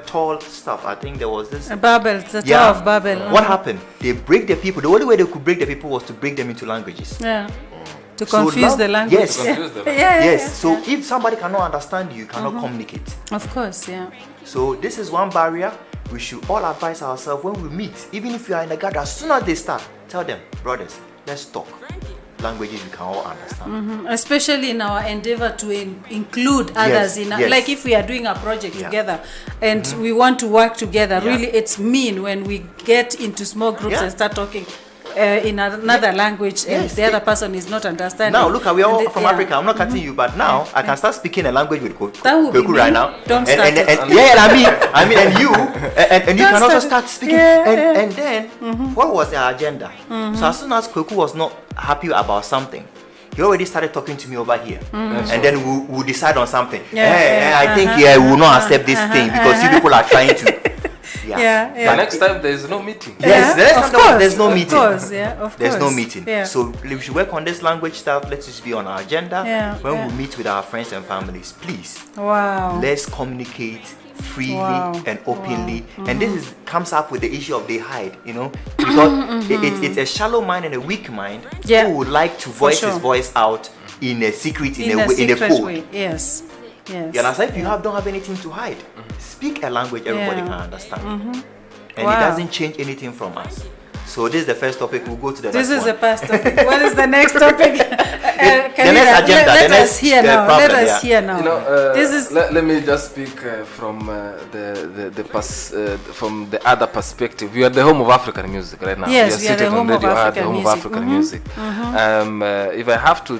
tall stuff, I think there was this Babel, the Tower of Babel. What happened? They break the people. The only way they could break the people was to break them into languages. To confuse the language. Yes. So if somebody cannot understand you, cannot communicate. Of course, So this is one barrier. We should all advise ourselves when we meet, even if you are in a gathering, as soon as they start, tell them, brothers, let's talk languages we can all understand. Especially in our endeavor to include others like if we are doing a project together and we want to work together, really it's mean when we get into small groups and start talking in another language and the other person is not understanding. Now look, we are all from Africa. I'm not cutting you, but now I can start speaking a language with Kwaku right now. Don't start. I mean, and you can also start speaking. And then what was their agenda? So as soon as Kwaku was not happy about something, he already started talking to me over here, and then we'll decide on something. I think we will not accept this thing because you people are trying to. The next time there is no meeting. Yes, there's no meeting. There's no meeting. So we should work on this language stuff. Let's just be on our agenda when we meet with our friends and families. Please, let's communicate freely and openly. And this comes up with the issue of they hide, because it's a shallow mind and a weak mind who would like to voice his voice out in a secret, in a code. Way. Yes. You understand? If you don't have anything to hide, speak a language everybody can understand, and it doesn't change anything from us. So this is the first topic. We'll go to the next one. This is the first topic. What is the next topic? Let us hear now. Let me just speak from from the other perspective. We are the home of African music right now. Yes, we are the home of African music. If I have to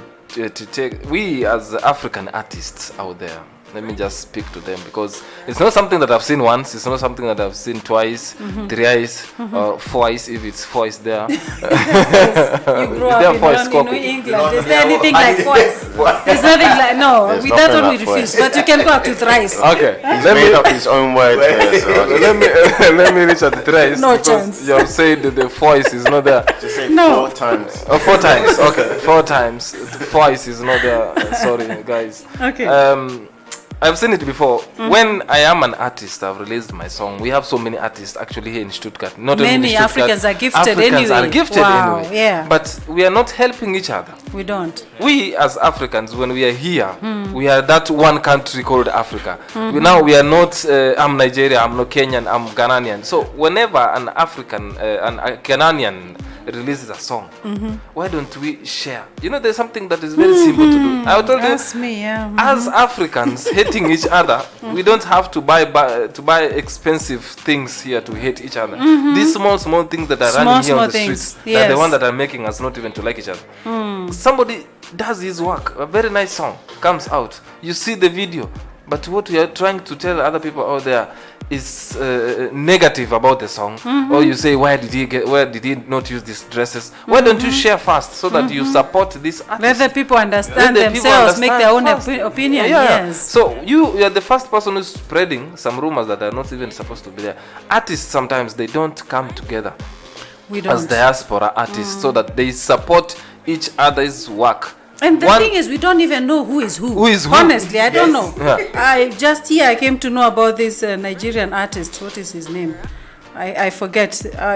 take, we as African artists out there, let me just speak to them, because it's not something that I've seen once, it's not something that I've seen twice, thrice, or twice, if it's voice there. You grew up in New England. Is there anything like voice? There's nothing like, no, that's what we refuse, but you can go up to thrice. Okay, he's made up his own word. Let me reach at the thrice. No chance. You have said that the voice is not there. Just say 4 times. Oh, 4 times, okay, 4 times. The voice is not there. Sorry, guys. Okay. I've seen it before. When I am an artist, I've released my song. We have so many artists actually here in Stuttgart. Not only in Stuttgart, Africans are gifted Africans anyway. are gifted anyway. Yeah. But we are not helping each other. We don't. We as Africans, when we are here, we are that one country called Africa. We are not, I'm Nigeria, I'm not Kenyan, I'm Ghanaian. So whenever an African, a Ghanaian releases a song, why don't we share? You know, there's something that is very simple to do. I told That's you, me, yeah. as Africans hating each other, we don't have to buy expensive things here to hate each other. These small things that are running here on the streets, they're the ones that are making us not even to like each other. Somebody does his work, a very nice song comes out, you see the video, but what we are trying to tell other people out there is negative about the song, or you say, why did he not use these dresses? Why don't you share first so that you support this artist? Let the people understand themselves, make their own opinion. Yes. So you are the first person who's spreading some rumors that are not even supposed to be there. Artists sometimes they don't come together as diaspora artists so that they support each other's work. And the thing is, we don't even know who is who. Who is who? Honestly, I don't know. Yeah. I came to know about this Nigerian artist. What is his name? I forget.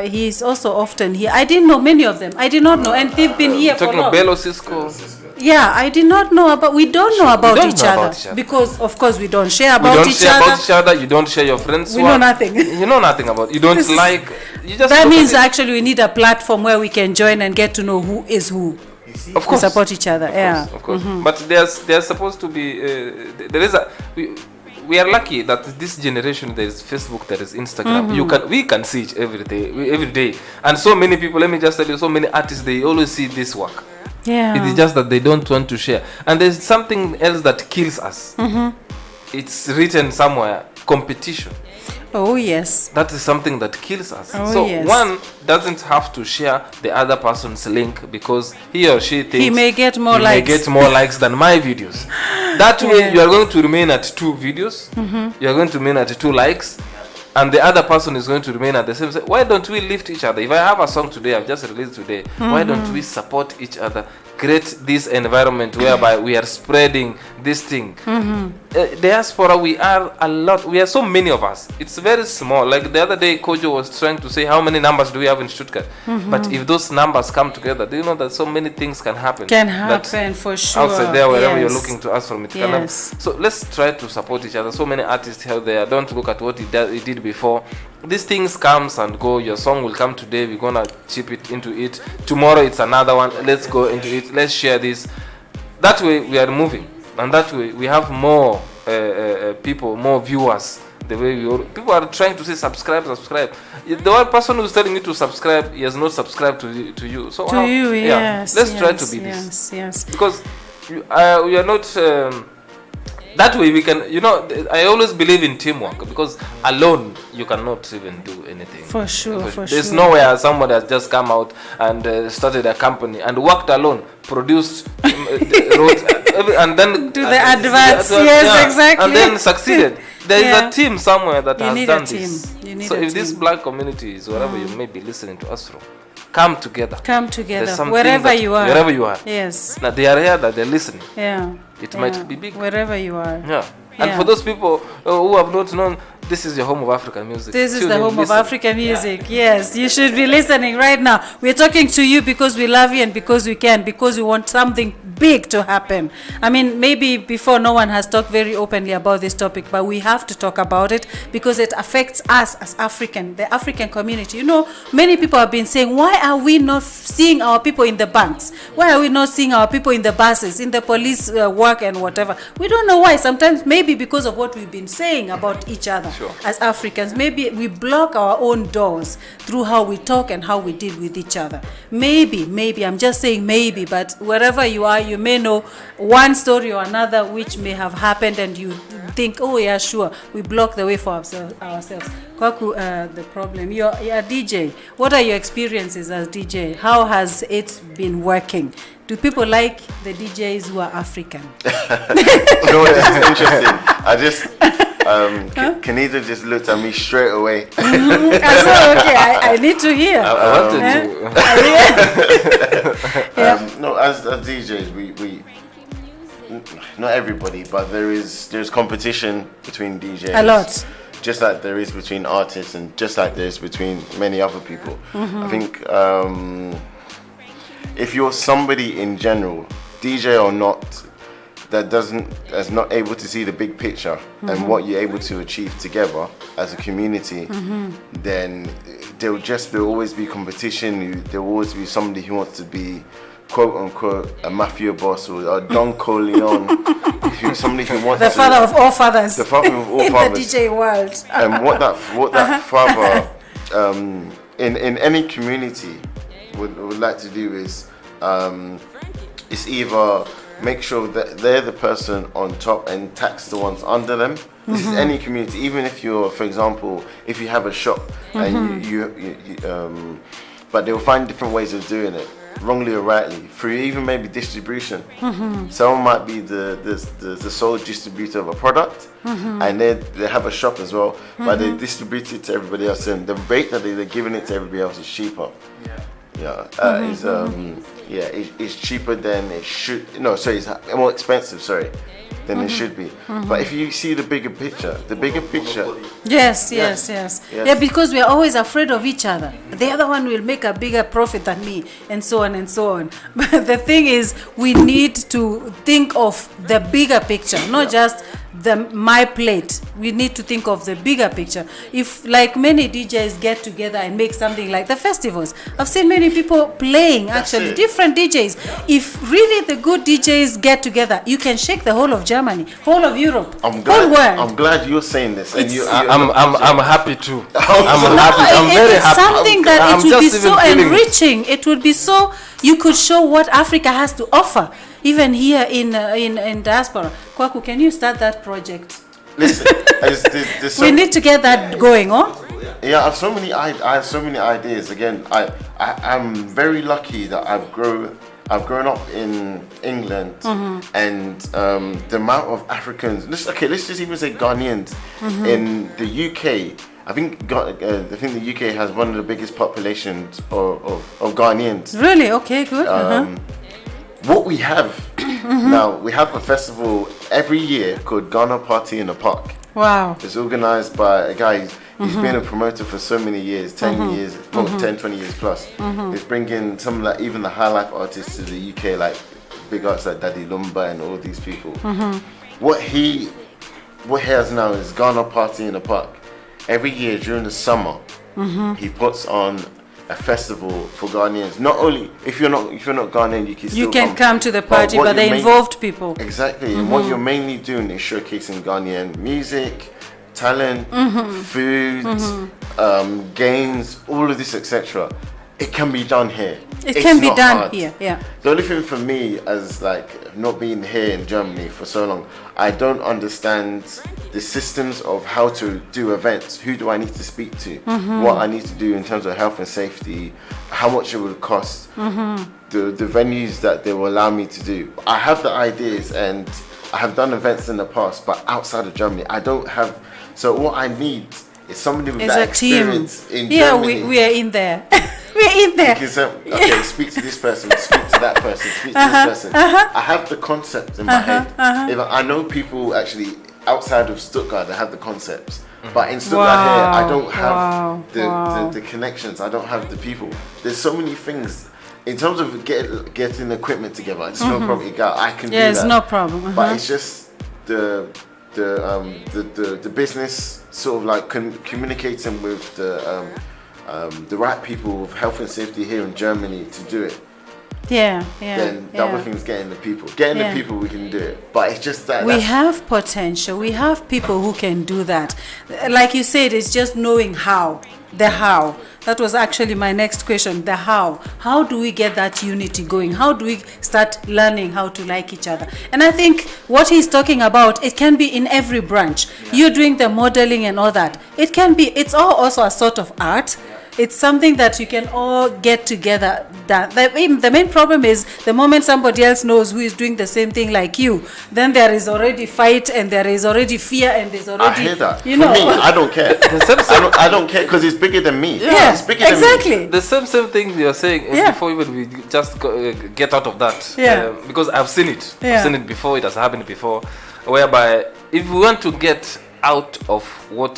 He's also often here. I didn't know many of them. I did not know, and they've been here for long. Talking about Bello Cisco. Yeah, I did not know about. We don't know about each other because, of course, we don't share about each other. You don't share your friends' We know nothing. You know nothing about. You don't like. You just. That means actually we need a platform where we can join and get to know who is who. Of course, support each other. Of course. But there's supposed to be. There is a. We are lucky that this generation there is Facebook, there is Instagram. We can see it every day, and so many people. Let me just tell you, so many artists they always see this work. Yeah. It is just that they don't want to share, and there's something else that kills us. It's written somewhere: competition. Oh yes. That is something that kills us. So one doesn't have to share the other person's link because he or she thinks he may get more likes than my videos. That way you are going to remain at 2 videos. You are going to remain at 2 likes, and the other person is going to remain at the same. Why don't we lift each other? If I have a song today, I've just released today. Why don't we support each other? Create this environment whereby we are spreading this thing. Diaspora, we are a lot. We are so many of us. It's very small. Like the other day, Kojo was trying to say how many numbers do we have in Stuttgart. But if those numbers come together, do you know that so many things can happen? Can happen for sure. Outside there, wherever you're looking to us from, it can happen. Yes. So let's try to support each other. So many artists out there. Don't look at what he did before. These things comes and go. Your song will come today. We're gonna chip it into it. Tomorrow it's another one. Let's go into it. Let's share this. That way we are moving, and that way we have more people, more viewers. The way people are trying to say subscribe. The one person who's telling you to subscribe, he has not subscribed to you. So yes. Let's try to be this. Yes. Because we are not. That way we can, I always believe in teamwork because alone you cannot even do anything. For sure. There's nowhere somebody has just come out and started a company and worked alone, produced, wrote, and then do the adverts. Exactly. And then succeeded. There is a team somewhere that has done this. So if this black community is wherever you may be listening to us from, come together. Wherever you are. Yes. Now they are here, that they're listening. Yeah. It might be big. Wherever you are. Yeah. And for those people who have not known, this is your home of African music. This is the home of African music. Yes, you should be listening right now. We're talking to you because we love you and because we can, because we want something big to happen. I mean, maybe before no one has talked very openly about this topic, but we have to talk about it because it affects us as the African community. Many people have been saying, why are we not seeing our people in the banks? Why are we not seeing our people in the buses, in the police work and whatever? We don't know why. Sometimes maybe because of what we've been saying about each other. Sure. As Africans, maybe we block our own doors through how we talk and how we deal with each other. Maybe, I'm just saying maybe, but wherever you are, you may know one story or another which may have happened and you think, oh yeah, sure, we block the way for ourselves. Kwaku, the problem, you're a DJ. What are your experiences as DJ? How has it been working? Do people like the DJs who are African? This is interesting. I just... Kenita just looked at me straight away. I said, okay, I need to hear. I wanted to. No, as DJs, not everybody, but there's competition between DJs. A lot. Just like there is between artists, and just like there is between many other people. I think if you're somebody in general, DJ or not, that's not able to see the big picture and what you're able to achieve together as a community, then there'll always be competition. There'll always be somebody who wants to be quote unquote a mafia boss or a Don Corleone, somebody who wants the father of all fathers. The father of all in fathers. the DJ world. And what that father in any community would like to do is either make sure that they're the person on top and tax the ones under them. This is any community, even if you're, for example, if you have a shop and you but they'll find different ways of doing it, wrongly or rightly, through even maybe distribution. Someone might be the sole distributor of a product, and they have a shop as well, but they distribute it to everybody else, and the rate that they're giving it to everybody else is cheaper. It's cheaper than it should. No, sorry, it's more expensive. Sorry, than it should be. But if you see the bigger picture. Yes. Yeah, because we are always afraid of each other. The other one will make a bigger profit than me, and so on and so on. But the thing is, we need to think of the bigger picture, not just my plate. We need to think of the bigger picture. If like many DJs get together and make something like the festivals, I've seen many people playing different DJs. If really the good DJs get together, you can shake the whole of Germany, whole of Europe, whole world. I'm glad you're saying this, and I'm happy too. I'm very happy. It's something that it would be so enriching. It would be so, you could show what Africa has to offer. Even here in diaspora. Kwaku, can you start that project? Listen, we need to get that going, oh? Yeah, I have so many ideas. Again, I'm very lucky that I've grown up in England, and the amount of Africans. Let's just even say Ghanaians in the UK. I think the UK has one of the biggest populations of Ghanaians. Really? Okay, good. What we have now, we have a festival every year called Ghana Party in the Park. Wow. It's organized by a guy, he's been a promoter for so many years, 10 years, 10, 20 years plus. He's bringing some of even the high life artists to the UK, like big artists like Daddy Lumba and all these people. What he has now is Ghana Party in the Park. Every year during the summer, he puts on a festival for Ghanaians. Not only if you're not Ghanaian, you can come to the party, but they involved people. Exactly. And what you're mainly doing is showcasing Ghanaian music, talent, food, games, all of this, etc. It can be done here. It can be done here. Yeah. The only thing for me, as like not being here in Germany for so long, I don't understand the systems of how to do events. Who do I need to speak to? What I need to do in terms of health and safety, how much it would cost, the venues that they will allow me to do. I have the ideas and I have done events in the past, but outside of Germany, I don't have. So what I need is somebody with that experience in Germany. We are in there. We're in there. Okay, speak to this person, speak to that person, speak to this person. I have the concept in my head. If I know people actually outside of Stuttgart that have the concepts, but in Stuttgart here, I don't have the connections. I don't have the people. There's so many things. In terms of getting equipment together, it's no problem. I can do that. It's no problem. But it's just the business sort of like communicating with the right people with health and safety here in Germany to do it. Then the other thing is getting the people. The people, we can do it. But it's just that we have potential. We have people who can do that. Like you said, it's just knowing how. The how. That was actually my next question. The how. How do we get that unity going? How do we start learning how to like each other? And I think what he's talking about, it can be in every branch. You're doing the modeling and all that. It can be. It's all also a sort of art. It's something that you can all get together. The main problem is the moment somebody else knows who is doing the same thing like you, then there is already fight and there is already fear and there's already. I hear that. You know, For me, I don't care. I don't care because it's bigger than me. Yeah, it's bigger exactly. than me. The same thing you're saying before even we just get out of that. Yeah. Because I've seen it. Yeah. I've seen it before. It has happened before. Whereby if we want to get out of what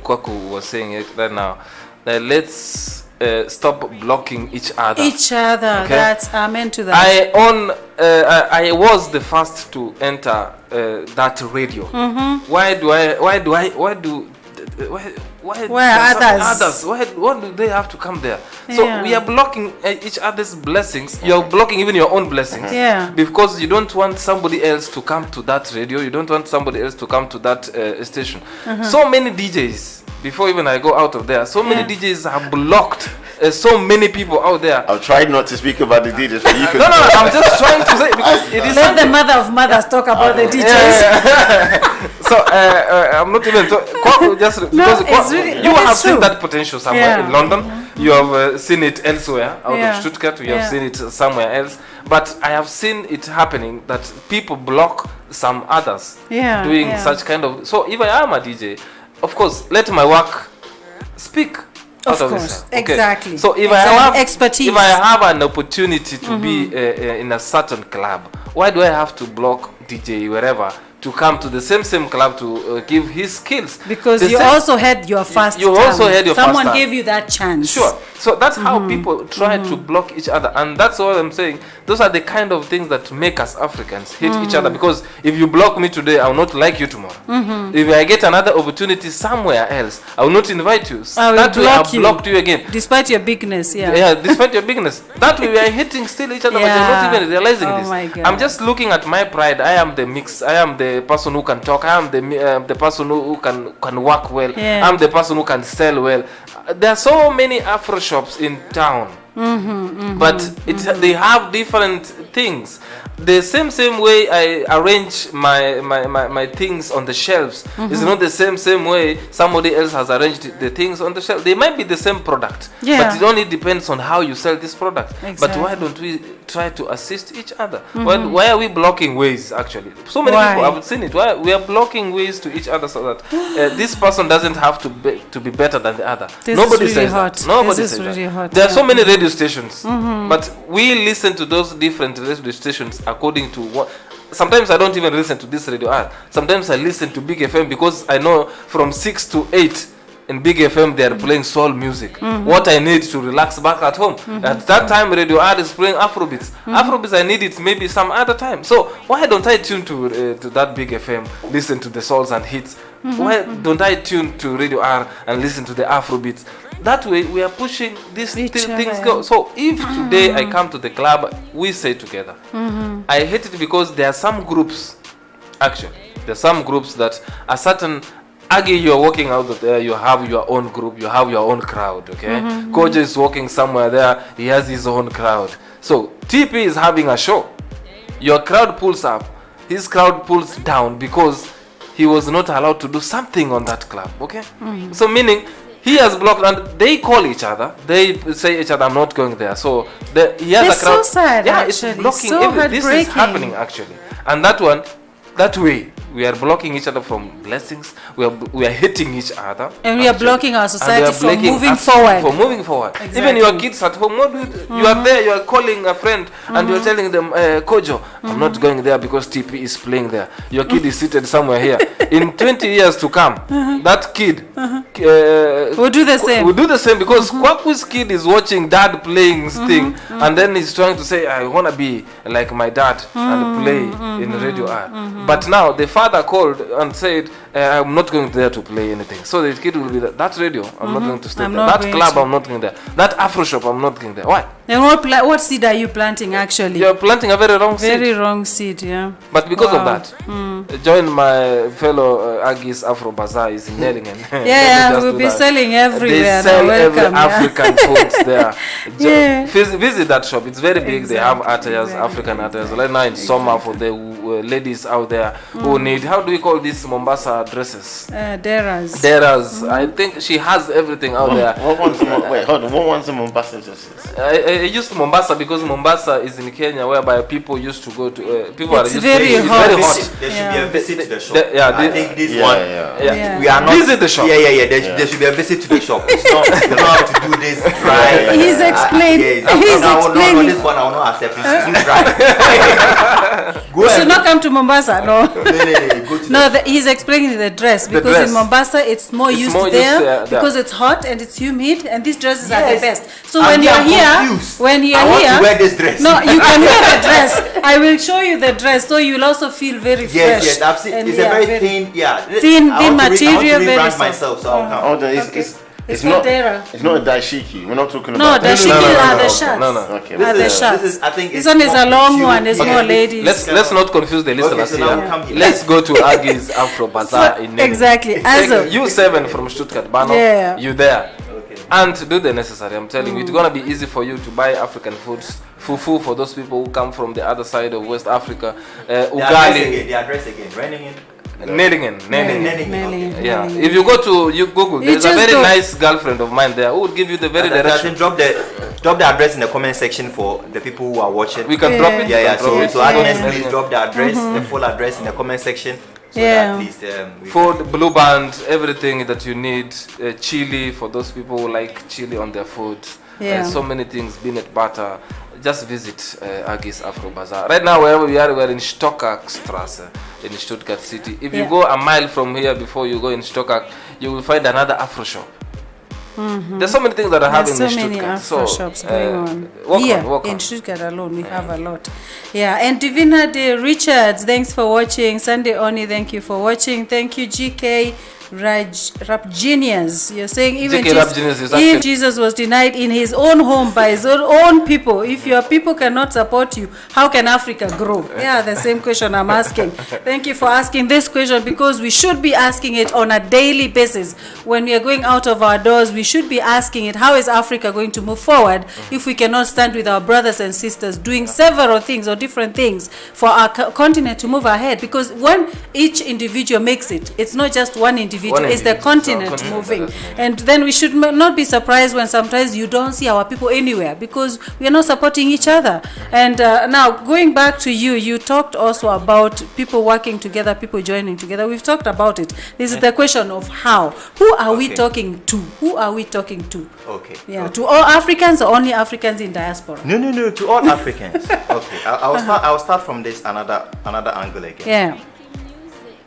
Kwaku was saying right now, let's stop blocking each other. Okay? That's amen to that. I was the first to enter that radio. Why others? Why do they have to come there? So we are blocking each other's blessings. You are blocking even your own blessings. Because you don't want somebody else to come to that radio. You don't want somebody else to come to that station. So many DJs, before even I go out of there, so many DJs have blocked so many people out there. I've tried not to speak about the DJs, but you can. No, I'm just trying to say, because it is. Let the mother of mothers talk about the DJs. So I'm not even just because you have seen that potential somewhere in London. You have seen it elsewhere out of Stuttgart. You have seen it somewhere else. But I have seen it happening that people block some others doing such kind of. So if I am a DJ, of course, let my work speak. Of course, exactly. So if expertise, I have an opportunity to be in a certain club, why do I have to block DJ wherever to come to the same club to give his skills? Because you also had your first you time. Also had your Someone first gave you that chance. Sure. So that's how people try to block each other, and that's what I'm saying. Those are the kind of things that make us Africans hate each other, because if you block me today, I will not like you tomorrow. If I get another opportunity somewhere else, I will not invite you. That way I've blocked you again. Despite your bigness, despite your bigness. That way we are hating still each other, but you're not even realizing this. My God. I'm just looking at my pride. I am the mix. I am the person who can talk. I am the person who can work well. I'm the person who can sell well. There are so many Afro shops in town, but they have different things. The same way I arrange my things on the shelves is not the same way somebody else has arranged the things on the shelf. They might be the same product, but it only depends on how you sell this product. Exactly. But why don't we try to assist each other? Why are we blocking ways, actually? So many people have seen it. Why we are blocking ways to each other so that this person doesn't have to be better than the other. Nobody says that. Nobody says that. There are so many radio stations, but we listen to those different radio stations according to what. Sometimes I don't even listen to this radio R. Sometimes I listen to Big FM because I know from 6 to 8 in Big FM they are playing soul music. What I need to relax back at home. At that time Radio R is playing Afrobeats. Afrobeats I need it maybe some other time. So why don't I tune to that Big FM, listen to the souls and hits? Why don't I tune to Radio R and listen to the Afrobeats? That way we are pushing these things go. So if today I come to the club, we say together. I hate it because there are some groups, actually, there are some groups that a certain Aggie, you're walking out there, you have your own group, you have your own crowd, okay? Kojo is walking somewhere there, he has his own crowd. So TP is having a show. Your crowd pulls up, his crowd pulls down because he was not allowed to do something on that club, okay? So meaning he has blocked, and they call each other. They say each other, "I'm not going there." So he has a crowd. So sad, it's blocking. So this is happening actually, and that way we are blocking each other from blessings. We are hitting each other, and we are blocking our society from moving forward. For moving forward, exactly. Even your kids at home. You are there. You are calling a friend, and you are telling them, "Kojo, I'm not going there because TP is playing there." Your kid is seated somewhere here. In 20 years to come, that kid will do the same. Will do the same because Kwaku's kid is watching dad playing his thing, and then he's trying to say, "I want to be like my dad and play in Radio R." But now the father called and said, "I'm not going there to play anything." So the kid will be that radio. I'm not going to stay there. That club, I'm not going there. That Afro shop, I'm not going there. Why? And what seed are you planting actually? You're planting a very wrong seed. Very wrong seed, yeah. But because of that, join my fellow Aggies Afro Bazaar is in Nellingen. We'll be selling everywhere. They sell every African foods there. Visit that shop. It's very big. Exactly. They have attires, African attires. Right now in summer for the ladies out there who need, how do we call these Mombasa dresses? Deras. I think she has everything out there. What one's in Mombasa dresses? I used Mombasa because Mombasa is in Kenya, whereby people used to go to. People it's are used very to. It's hot. very hot. There should be a visit to the shop. I think this one. Yeah. We are not visit the shop. There should be a visit to the shop. It's not. You don't have to do this dry. He's explained. He's explaining. No, this one I will not accept. It's too dry. You should not come to Mombasa. No. Go to He's explaining the dress because in Mombasa it's more used there because it's hot and it's humid, and these dresses are the best. So when you're here, I want to wear this dress. No, you can wear the dress. I will show you the dress, so you'll also feel very fresh. Yes, I've seen. It's a very thin, thin material. Very very myself, so I'll come. It's not a dashiki. We're not talking about. No, dashiki are the shirts. No. Okay. The shirts. I think this one is a long one. It's more ladies. Let's not confuse the listeners here. Let's go to Aggie's Afro Bazaar in Nene. Exactly. You 7 from Stuttgart, Bano. Yeah. You there. And do the necessary. I'm telling you, it's gonna be easy for you to buy African foods, fufu for those people who come from the other side of West Africa. Ugali. The address again. Renningen. Nellingen. Yeah. If you go to Google, there's a very nice girlfriend of mine there who will give you the very direction. Drop the address in the comment section for the people who are watching. We can drop it. So Agnes, please drop the address, the full address in the comment section. So that at least, food, blue band, everything that you need, chili for those people who like chili on their food. So many things, peanut butter. Just visit Aggie's Afro Bazaar. Right now, wherever we are, we're in Stockachstrasse in Stuttgart city. If you go a mile from here before you go in Stockach, you will find another Afro shop. There's so many things that are happening in Stuttgart. There's so many Afro shops going on. Walk in Stuttgart alone, we have a lot. Yeah, and Divina De Richards, thanks for watching. Sunday Oni, thank you for watching. Thank you, GK. Rap Genius, you're saying even if Jesus was denied in his own home by his own people, if your people cannot support you, how can Africa grow? Yeah, the same question I'm asking. Thank you for asking this question, because we should be asking it on a daily basis. When we are going out of our doors, we should be asking it, how is Africa going to move forward if we cannot stand with our brothers and sisters doing several things or different things for our continent to move ahead? Because when each individual makes it, it's not just one individual. It's the continent moving. And then we should not be surprised when sometimes you don't see our people anywhere, because we are not supporting each other. And now going back to you talked also about people working together, people joining together. We've talked about it. This is the question of how. Who are we talking to? Who are we talking to? To all Africans or only Africans in diaspora? No, to all Africans. Okay, I'll start from this another angle again. Yeah.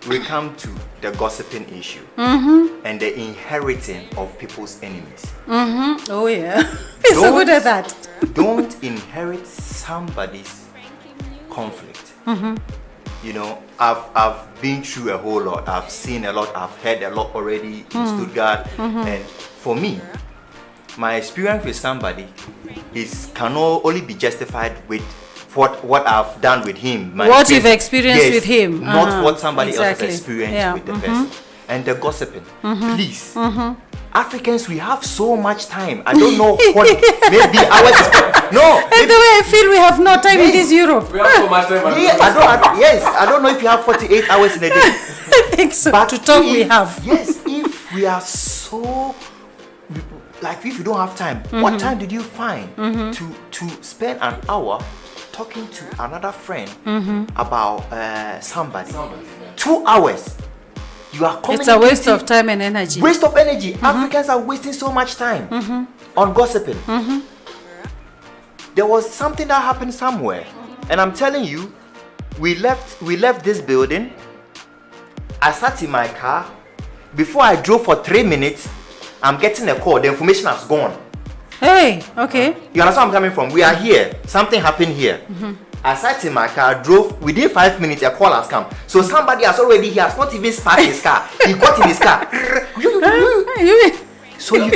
We come to the gossiping issue and the inheriting of people's enemies. Oh yeah, we're so good at that. Don't inherit somebody's conflict. You know, I've been through a whole lot. I've seen a lot. I've heard a lot already in Stuttgart. And for me, my experience with somebody can only be justified with what I've done with him. What you've experienced with him. Not what somebody else has experienced with the person. And the gossiping. Please. Africans, we have so much time. I don't know what maybe hours. No. And the way I feel, we have no time in this Europe. We have so much time. I don't know if you have 48 hours in a day. I think so. But to talk, we have. Yes, if we are so, like, if you don't have time, what time did you find to spend an hour talking to another friend about somebody? 2 hours. You are it's a waste of time and energy. Waste of energy. Africans are wasting so much time on gossiping. There was something that happened somewhere, and I'm telling you, we left this building. I sat in my car. Before I drove for 3 minutes, I'm getting a call. The information has gone. Hey, okay. You understand where I'm coming from? We are here. Something happened here. I sat in my car, drove. Within 5 minutes, a call has come. So somebody has already here, has not even started his car. He got in his car. So you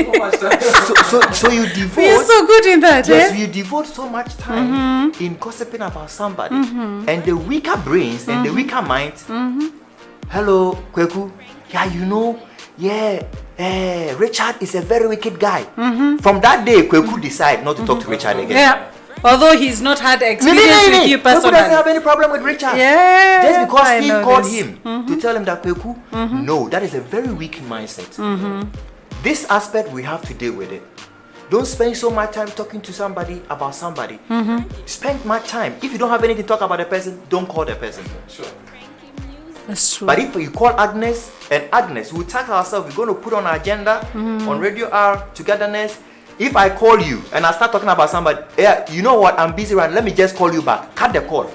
devote. You're so good in that. Yes, you devote so much time in gossiping about somebody, and the weaker brains and the weaker minds. Hello, Kweku. Yeah, you know. Yeah. Richard is a very wicked guy. From that day, Kweku decided not to talk to Richard again. Yeah. Although he's not had experience with you personally. Kweku doesn't have any problem with Richard. Yeah. Just because I Steve know called this. him to tell him that Kweku, no, that is a very weak mindset. This aspect, we have to deal with it. Don't spend so much time talking to somebody about somebody. Spend much time. If you don't have anything to talk about the person, don't call the person. Sure. That's true. But if you call Agnes, and Agnes, we'll tag ourselves, we're going to put on our agenda on Radio R, togetherness. If I call you and I start talking about somebody, yeah, you know what, I'm busy right, let me just call you back. Cut the call.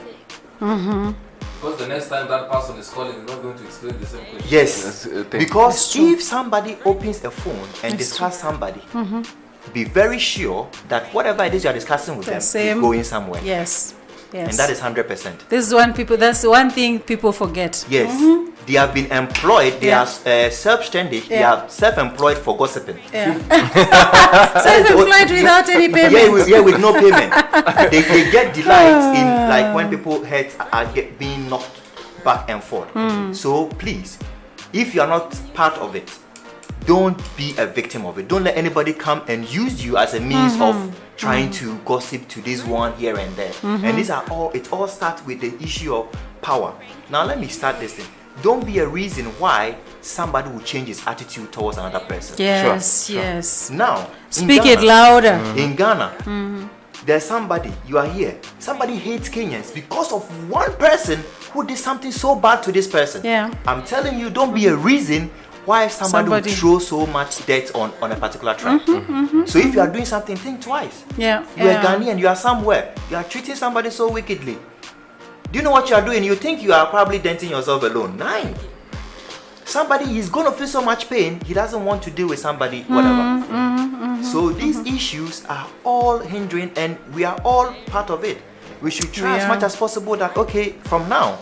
Because the next time that person is calling, you're not going to explain the same question. Yes, because if somebody opens a phone and discuss somebody, be very sure that whatever it is you're discussing with them is going somewhere. Yes. Yes. And that is 100%. That's one thing people forget. Yes. They have been employed, they are self-standing, they are self-employed for gossiping. Self-employed without any payment. With no payment. they get delight in like when people heads are being knocked back and forth. So please, if you are not part of it, don't be a victim of it. Don't let anybody come and use you as a means of trying to gossip to this one here and there. And these are all, it all starts with the issue of power. Now let me start this thing. Don't be a reason why somebody will change his attitude towards another person. Yes, yes. Now, speak it louder. In Ghana, there's somebody, you are here, somebody hates Kenyans because of one person who did something so bad to this person. Yeah. I'm telling you, don't be a reason why somebody would throw so much dirt on a particular tribe. So if you are doing something, think twice. Yeah. You are Ghanaian, you are somewhere, you are treating somebody so wickedly. Do you know what you are doing? You think you are probably denting yourself alone. Nine. Somebody is going to feel so much pain, he doesn't want to deal with somebody, whatever. So these issues are all hindering, and we are all part of it. We should try as much as possible that, okay, from now,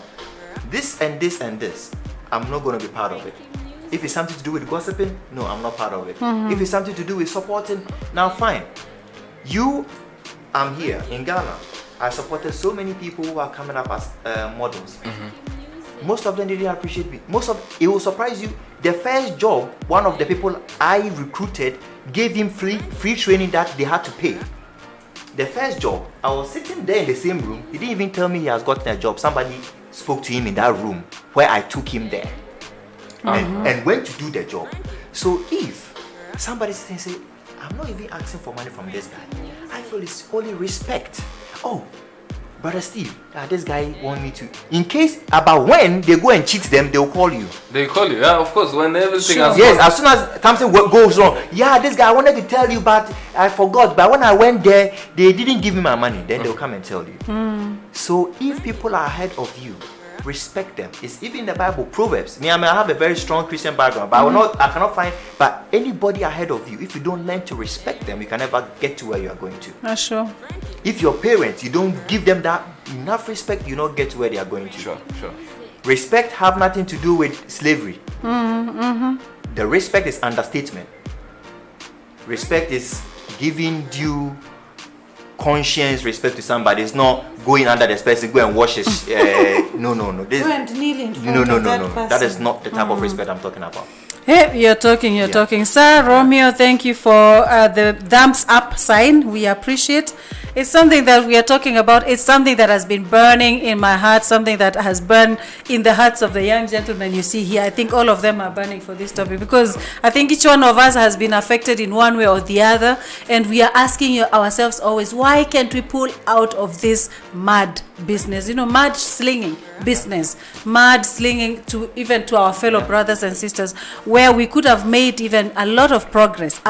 this and this and this, I'm not going to be part of it. If it's something to do with gossiping, no, I'm not part of it. If it's something to do with supporting, now fine. I'm here in Ghana. I supported so many people who are coming up as models. Most of them didn't appreciate me. It will surprise you. The first job, one of the people I recruited gave him free training that they had to pay. The first job, I was sitting there in the same room. He didn't even tell me he has gotten a job. Somebody spoke to him in that room where I took him there and went to do the job. So if somebody says, I'm not even asking for money from this guy, I feel it's only respect. Oh, Brother Steve, this guy want me to. In case about when they go and cheat them, they'll call you. They call you, yeah, of course. When everything has yes, as soon as something goes wrong, this guy, I wanted to tell you, but I forgot. But when I went there, they didn't give me my money. Then they'll come and tell you. So if people are ahead of you, respect them. It's even in the Bible, Proverbs. I have a very strong Christian background, but I cannot find. But anybody ahead of you, if you don't learn to respect them, you can never get to where you are going to. Not sure. If your parents, you don't give them that enough respect, you not get to where they are going to. Sure. Respect have nothing to do with slavery. The respect is understatement. Respect is giving due conscience respect to somebody. It's not going under the person, go and wash his no. This, go and kneel in front no. of that person. That is not the type of respect I'm talking about. Hey, you're talking. Sir Romeo, thank you for the thumbs up sign. We appreciate. It's something that we are talking about. It's something that has been burning in my heart, something that has burned in the hearts of the young gentlemen you see here. I think all of them are burning for this topic because I think each one of us has been affected in one way or the other. And we are asking ourselves always, why can't we pull out of this mad business? Mad slinging business, mad slinging to even to our fellow brothers and sisters, where we could have made even a lot of progress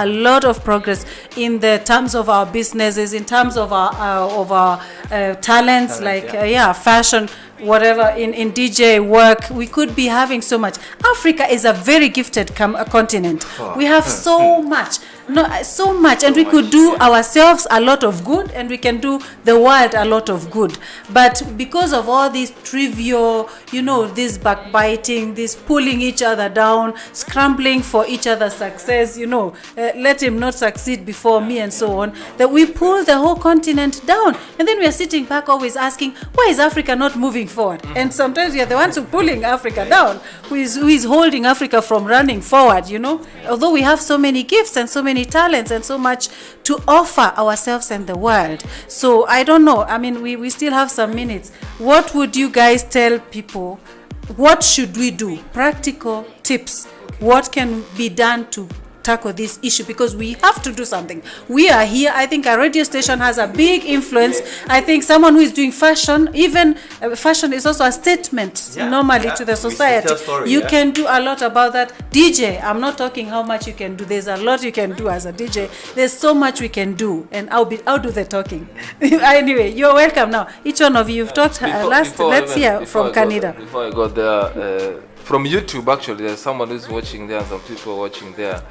in the terms of our businesses, in terms of our talents, like fashion, whatever, in DJ work. We could be having so much. Africa is a very gifted continent. We have so much. And we could do ourselves a lot of good, and we can do the world a lot of good. But because of all these trivial, this backbiting, this pulling each other down, scrambling for each other's success, let him not succeed before me and so on, that we pull the whole continent down. And then we are sitting back always asking, why is Africa not moving moving forward. And sometimes we are the ones who are pulling Africa down, who is holding Africa from running forward, you know. Although we have so many gifts and so many talents and so much to offer ourselves and the world. So I don't know. I mean, we still have some minutes. What would you guys tell people? What should we do? Practical tips. What can be done to tackle this issue, because we have to do something. We are here. I think our radio station has a big influence. I think someone who is doing fashion, even fashion is also a statement normally to the society. You can do a lot about that. DJ, I'm not talking how much you can do. There's a lot you can do as a DJ. There's so much we can do, and I'll do the talking. Anyway, you're welcome now. Each one of you, you've talked last. Let's hear from Kanida. Before I go there, from YouTube, actually, there's someone who's watching there and some people are watching there.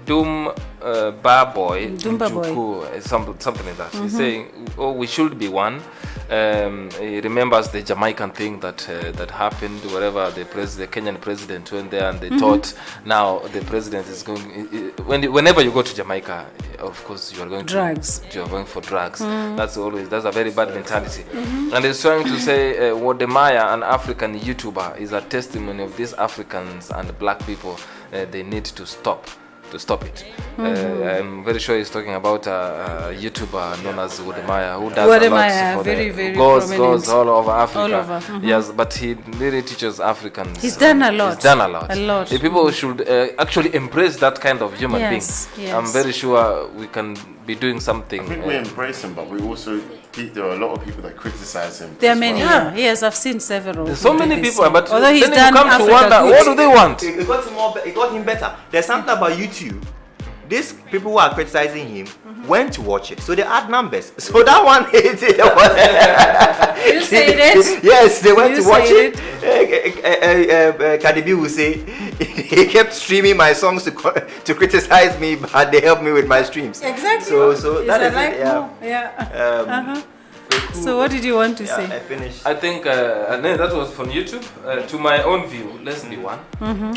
Doom Barboy, something like that. He's saying, we should be one. He remembers the Jamaican thing that happened, wherever the Kenyan president went there, and they thought now the president is going. Whenever you go to Jamaica, of course you are going you're going for drugs. That's a very bad mentality. And he's trying to say Wodemaya, an African YouTuber, is a testimony of these Africans and black people. They need to stop it. I'm very sure he's talking about a YouTuber known as Wodemaya, who does a lot for very goes all over Africa. Yes, but he really teaches Africans. He's done a lot. The people should actually embrace that kind of human being. Yes. I'm very sure we can be doing something. I think we embrace him, but we also, there are a lot of people that criticize him. There are many. Yes, I've seen several. There's so many people, but although then he's you done come to wonder, what do they want? It got him better. There's something about YouTube. These people who are criticizing him went to watch it, so they add numbers. So that one hated it. You said it? Yes, they went to watch it. Cardi B will say he kept streaming my songs to criticize me, but they helped me with my streams. Exactly. So that is it. Yeah. So what did you want to say? I finished. I think that was from YouTube. To my own view, let's be one,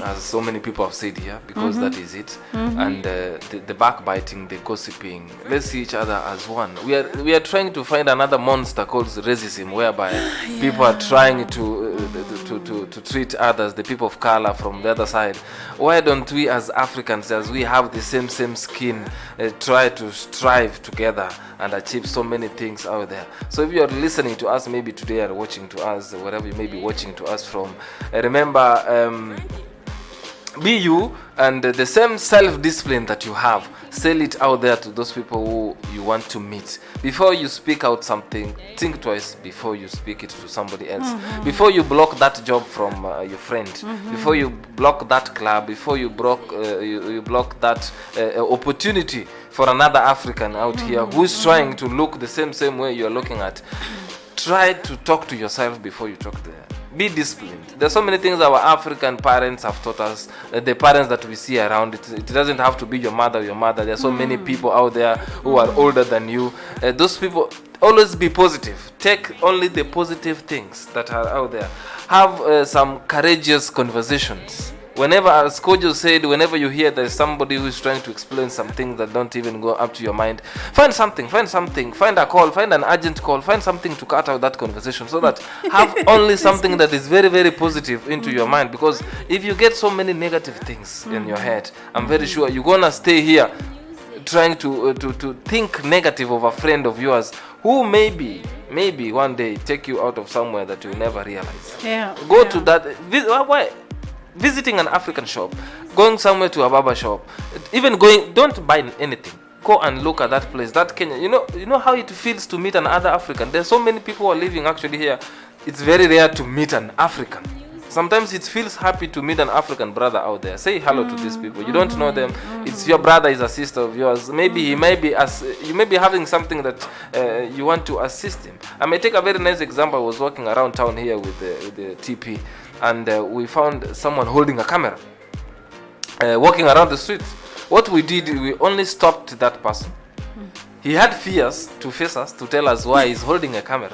as so many people have said here, because that is it. And the backbiting, the gossiping, let's see each other as one. We are trying to find another monster called racism, whereby people are trying to treat others, the people of color, from the other side. Why don't we as Africans, as we have the same skin, try to strive together and achieve so many things out there? So if you are listening to us, maybe today, or watching to us, wherever you may be watching to us from, remember, be you, and the same self-discipline that you have, sell it out there to those people who you want to meet. Before you speak out something, think twice before you speak it to somebody else. Before you block that job from your friend, before you block that club, before you block that opportunity for another African out here who's trying to look the same way you're looking at. Try to talk to yourself before you talk there. Be disciplined. There's so many things our African parents have taught us, the parents that we see around. It doesn't have to be your mother. There's so many people out there who are older than you. Those people, always be positive. Take only the positive things that are out there. Have some courageous conversations. Whenever, as Kojo said, whenever you hear there's somebody who is trying to explain something that don't even go up to your mind, find something, find a call, find an urgent call, find something to cut out that conversation, so that have only something that is very, very positive into your mind. Because if you get so many negative things in your head, I'm very sure you're gonna stay here trying to think negative of a friend of yours who maybe one day take you out of somewhere that you'll never realize. Go to that. Why? Visiting an African shop, going somewhere to a barber shop, even going, don't buy anything. Go and look at that place, that Kenya. You know how it feels to meet another African. There's so many people who are living actually here. It's very rare to meet an African. Sometimes it feels happy to meet an African brother out there. Say hello to these people. You don't know them. It's your brother, is a sister of yours. Maybe you may be having something that you want to assist him. I may take a very nice example. I was walking around town here with the TP, and we found someone holding a camera, walking around the streets. What we did, we only stopped that person. He had fears to face us, to tell us why he's holding a camera.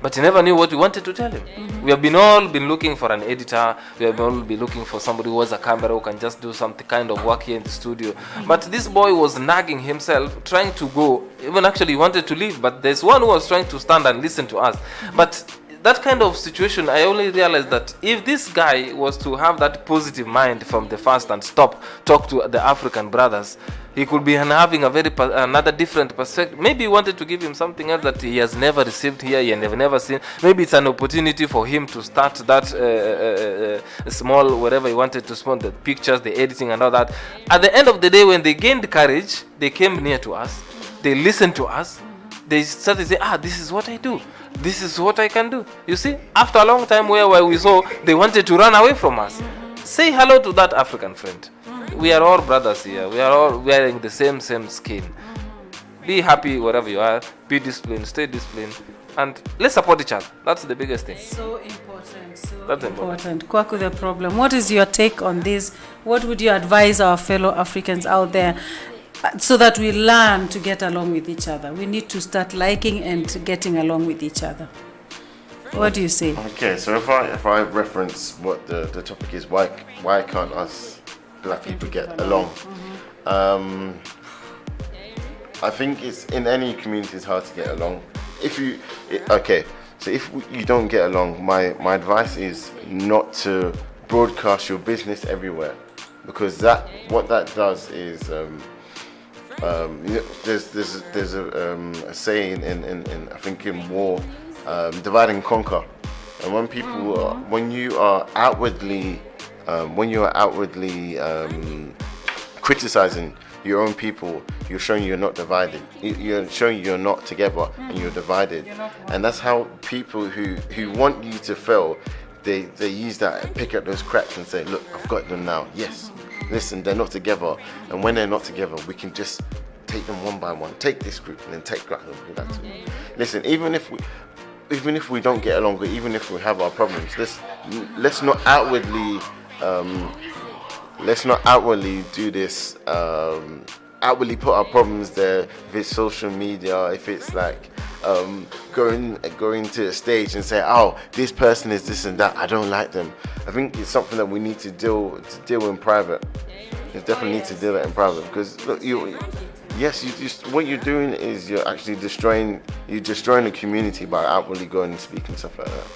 But he never knew what we wanted to tell him. We have all been looking for an editor. We have all been looking for somebody who has a camera, who can just do something kind of work here in the studio. But this boy was nagging himself, trying to go. Even actually wanted to leave, but there's one who was trying to stand and listen to us. But that kind of situation, I only realized that if this guy was to have that positive mind from the first and talk to the African brothers, he could be having another different perspective. Maybe he wanted to give him something else that he has never received here, he has never seen. Maybe it's an opportunity for him to start that small, whatever he wanted to spend, the pictures, the editing and all that. At the end of the day, when they gained courage, they came near to us, they listened to us, they started to say, this is what I do. This is what I can do. You see, after a long time where we saw they wanted to run away from us. Say hello to that African friend. We are all brothers here. We are all wearing the same skin. Be happy wherever you are. Be disciplined. Stay disciplined. And let's support each other. That's the biggest thing. So important. That's important. Kwaku, the problem. What is your take on this? What would you advise our fellow Africans out there so that we learn to get along with each other? We need to start liking and getting along with each other. What do you say? Okay, so if I reference what the topic is, why can't us black people get along? I think it's in any community it's hard to get along. If you don't get along, my advice is not to broadcast your business everywhere, because what that does is there's a saying in I think in war, divide and conquer. And when people when you are outwardly criticizing your own people, you're showing you're not divided. You're showing you're not together and you're divided. And that's how people who want you to fail, they use that and pick up those cracks and say, look, I've got them now. Yes. Listen, they're not together, and when they're not together, we can just take them one by one. Take this group and then take that too. Listen, even if we don't get along, or even if we have our problems, let's not outwardly do this. Outwardly put our problems there. If it's social media, if it's like going to a stage and say, oh, this person is this and that, I don't like them. I think it's something that we need to deal in private. You definitely need to deal that in private, because look, what you're doing is you're actually destroying the community by outwardly going and speaking stuff like that.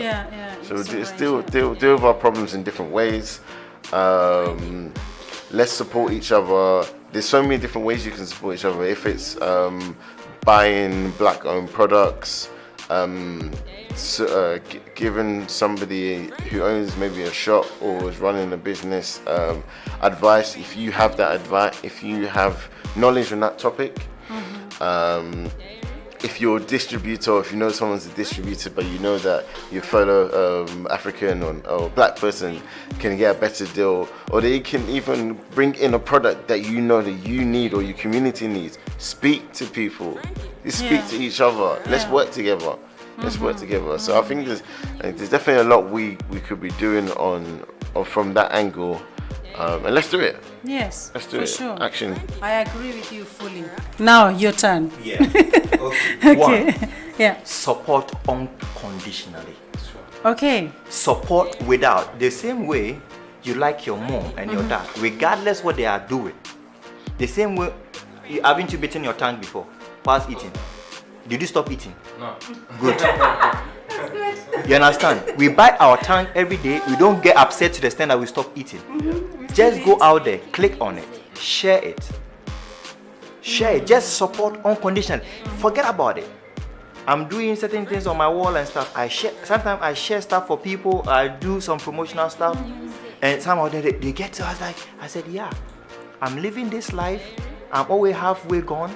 Yeah. So deal with our problems in different ways. Let's support each other. There's so many different ways you can support each other. If it's buying black-owned products, giving somebody who owns maybe a shop or is running a business advice, if you have that advice, if you have knowledge on that topic. If you're a distributor, or if you know someone's a distributor, but you know that your fellow African or black person can get a better deal, or they can even bring in a product that you know that you need or your community needs, speak to people. Speak to each other. Let's work together. Let's work together. So I think there's definitely a lot we could be doing from that angle. And let's do it. Yes, let's do it. Sure. Action. I agree with you fully. Now your turn. Yeah. Okay. One. Yeah. Support unconditionally. Okay. Support without. The same way you like your mom and your dad, regardless what they are doing. The same way, haven't you bitten your tongue before? Whilst eating. Did you stop eating? No. Good. You understand? We bite our tongue every day. We don't get upset to the extent that we stop eating. Just go out there, click on it, share it. Share it. Just support unconditionally. Forget about it. I'm doing certain things on my wall and stuff. Sometimes I share stuff for people. I do some promotional stuff, and some of them they get to us like, I said, yeah, I'm living this life. I'm always halfway gone,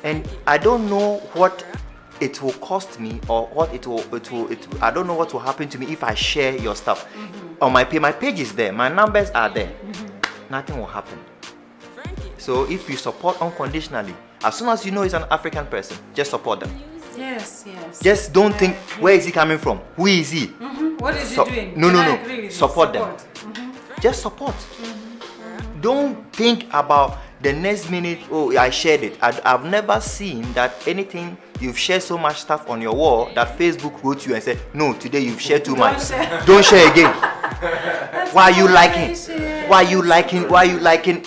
and I don't know what it will cost me, or what it will I don't know what will happen to me if I share your stuff. On my page is there, my numbers are there. Nothing will happen. So if you support unconditionally, as soon as you know it's an African person, just support them. Yes. Just don't think, where is he coming from? Who is he? What is he doing? No. Support them. Just support. Don't think about the next minute, oh, I shared it. I've never seen that anything you've shared so much stuff on your wall that Facebook wrote you and said, no, today you've shared too much. Don't share again. Why are you liking? Why are you liking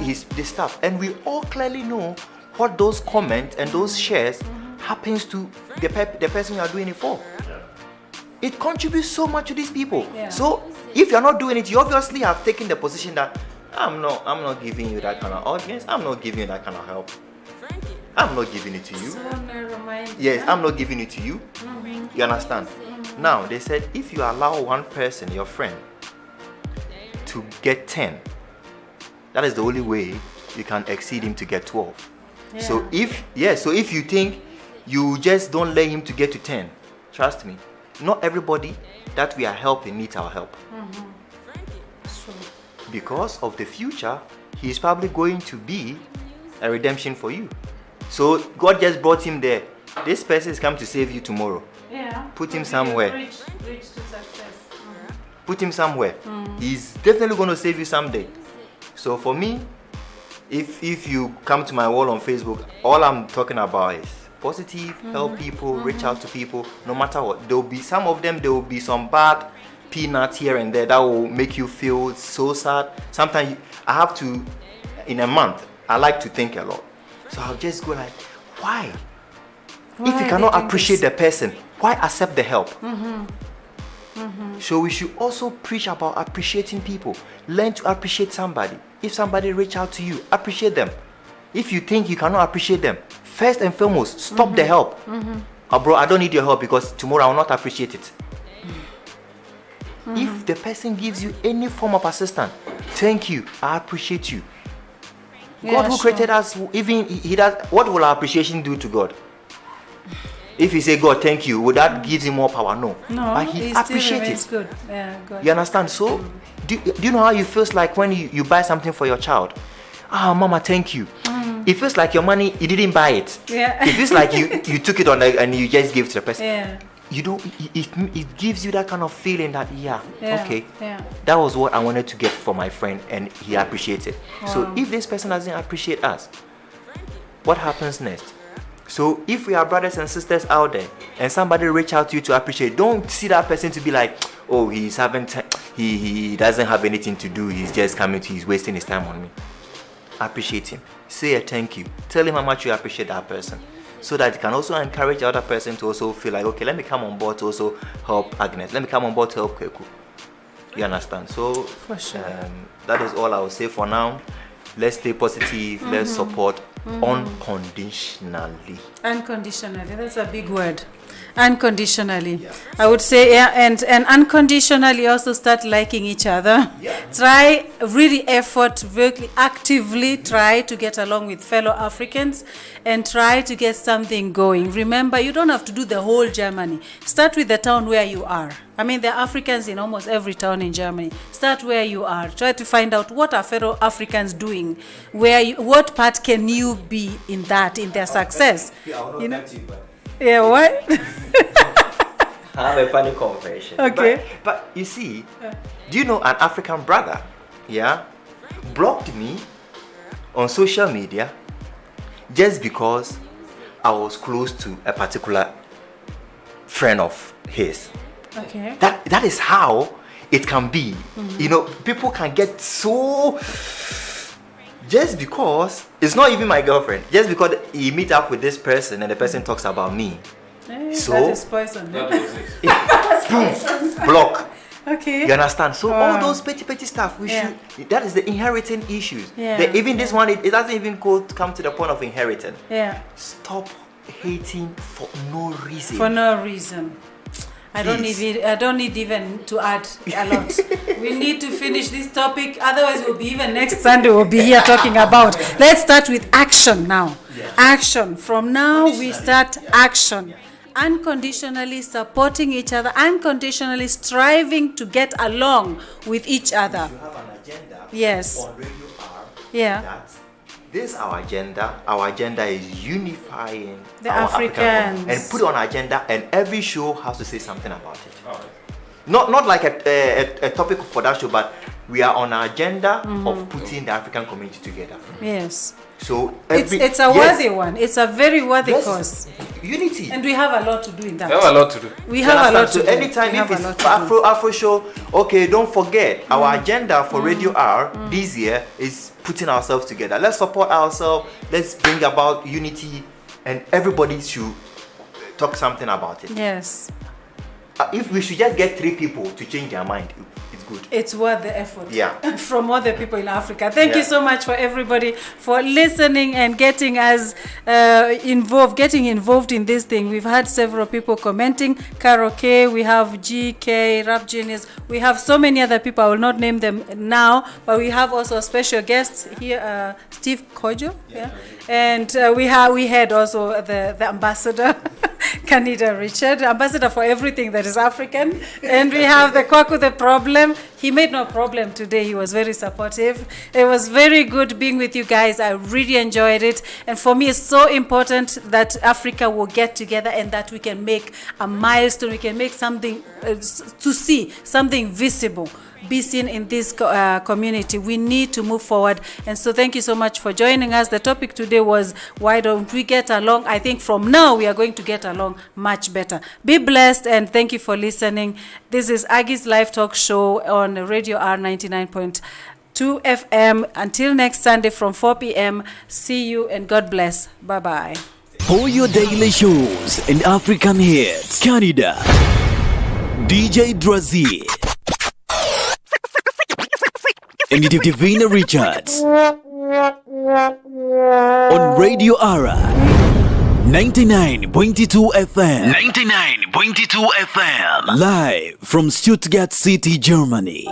this stuff? And we all clearly know what those comments and those shares happens to the person you are doing it for? It contributes so much to these people. So if you're not doing it, you obviously have taken the position that I'm not giving you that kind of audience. I'm not giving you that kind of help. I'm not giving it to you. Yes, I'm not giving it to you. You understand? Now, they said if you allow one person, your friend, to get 10, that is the only way you can exceed him to get 12. So if you think you just don't let him to get to 10, trust me, not everybody that we are helping needs our help. Because of the future, he is probably going to be a redemption for you. So God just brought him there. This person is coming to save you tomorrow. Put him somewhere. Reach to success. Put him somewhere. He's definitely going to save you someday. So for me, if you come to my wall on Facebook, all I'm talking about is positive, help people, reach out to people, no matter what. There will be some of them, there will be some bad peanuts here and there that will make you feel so sad. Sometimes I have to, in a month, I like to think a lot. So I'll just go like, why? If you cannot appreciate the person, why accept the help? So we should also preach about appreciating people. Learn to appreciate somebody. If somebody reach out to you, appreciate them. If you think you cannot appreciate them, first and foremost, stop the help. Bro, I don't need your help because tomorrow I will not appreciate it. If the person gives you any form of assistance, thank you, I appreciate you. God who created us, even he does. What will our appreciation do to God? If he say, God, thank you, would that give him more power? No. But he appreciates it. Good. Yeah, good. You understand? So, do you know how it feels like when you buy something for your child? Mama, thank you. It feels like your money, you didn't buy it. It feels like you took it on and you just gave it to the person. You don't. It gives you that kind of feeling that okay, that was what I wanted to get for my friend, and he appreciates it. So if this person doesn't appreciate us, what happens next? So if we are brothers and sisters out there, and somebody reach out to you to appreciate, don't see that person to be like, oh, he's having he doesn't have anything to do. He's just coming to. He's wasting his time on me. Appreciate him. Say a thank you. Tell him how much you appreciate that person, so that you can also encourage the other person to also feel like, okay, let me come on board to also help Agnes. Let me come on board to help Kweku. You understand? So for sure. That is all I will say for now. Let's stay positive. Let's support unconditionally. Unconditionally. That's a big word. Unconditionally. I would say, and unconditionally also start liking each other. Try really very actively try to get along with fellow Africans and try to get something going. Remember, you don't have to do the whole Germany. Start with the town where you are. I mean, there are Africans in almost every town in Germany. Start where you are. Try to find out what are fellow Africans doing. What part can you be in their success? You know? Yeah, what? I have a funny conversation. Okay. But you see, do you know an African brother, blocked me on social media just because I was close to a particular friend of his. Okay. That is how it can be. You know, people can get so, just because it's not even my girlfriend, just because he meet up with this person and the person talks about me. So that is poison. Boom, block. Okay. You understand? So all those petty stuff, we should. That is the inheriting issues. Even this one, it doesn't even come to the point of inheriting. Stop hating for no reason. For no reason. I don't need even to add a lot. We need to finish this topic, otherwise we'll be even next Sunday we'll be here talking about. Let's start with action now. Action. From now we start action. Unconditionally supporting each other, unconditionally striving to get along with each other. You have an agenda. Yes. On Radio R. That this is our agenda. Our agenda is unifying the our Africans and put it on our agenda, and every show has to say something about it. Not like a topic for that show, but we are on our agenda of putting the African community together. Yes. So it's a worthy one. It's a very worthy cause. Unity. And we have a lot to do in that. We have a lot to do. We have a lot to do. Anytime if it's Afro show, okay, don't forget our agenda for Radio R this year is putting ourselves together. Let's support ourselves. Let's bring about unity, and everybody should talk something about it. Yes. If we should just get 3 people to change their mind, it's good. It's worth the effort. Yeah. From all the people in Africa. Thank you so much for everybody for listening and getting us involved in this thing. We've had several people commenting. Carol K, we have GK, Rap Genius. We have so many other people. I will not name them now, but we have also special guests here, Steve Kojo. Yeah. And we had also the ambassador, Kanida Richard, ambassador for everything that is African. And we have the Kwaku the Problem. He made no problem today. He was very supportive. It was very good being with you guys. I really enjoyed it. And for me, it's so important that Africa will get together and that we can make a milestone. We can make something to see, something visible be seen in this community. We need to move forward. And so thank you so much for joining us. The topic today was, why don't we get along? I think from now we are going to get along much better. Be blessed and thank you for listening. This is Aggie's Live Talk Show on Radio R 99.2 FM. Until next Sunday from 4 p.m. See you and God bless. Bye-bye. For your daily shows and African hits, Canada, DJ Drazi and Divina Richards on Radio Ara 99.2 FM. 99.2 FM. Live from Stuttgart City, Germany.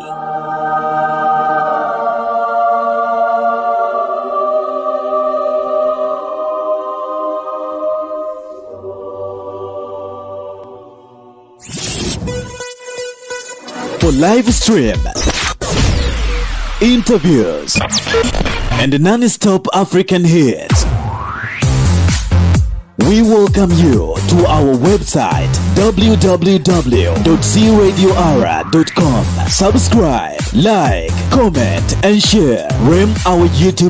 For live stream, interviews, and non-stop African hits, we welcome you to our website www.cradioara.com. Subscribe, like, comment, and share. Ram our YouTube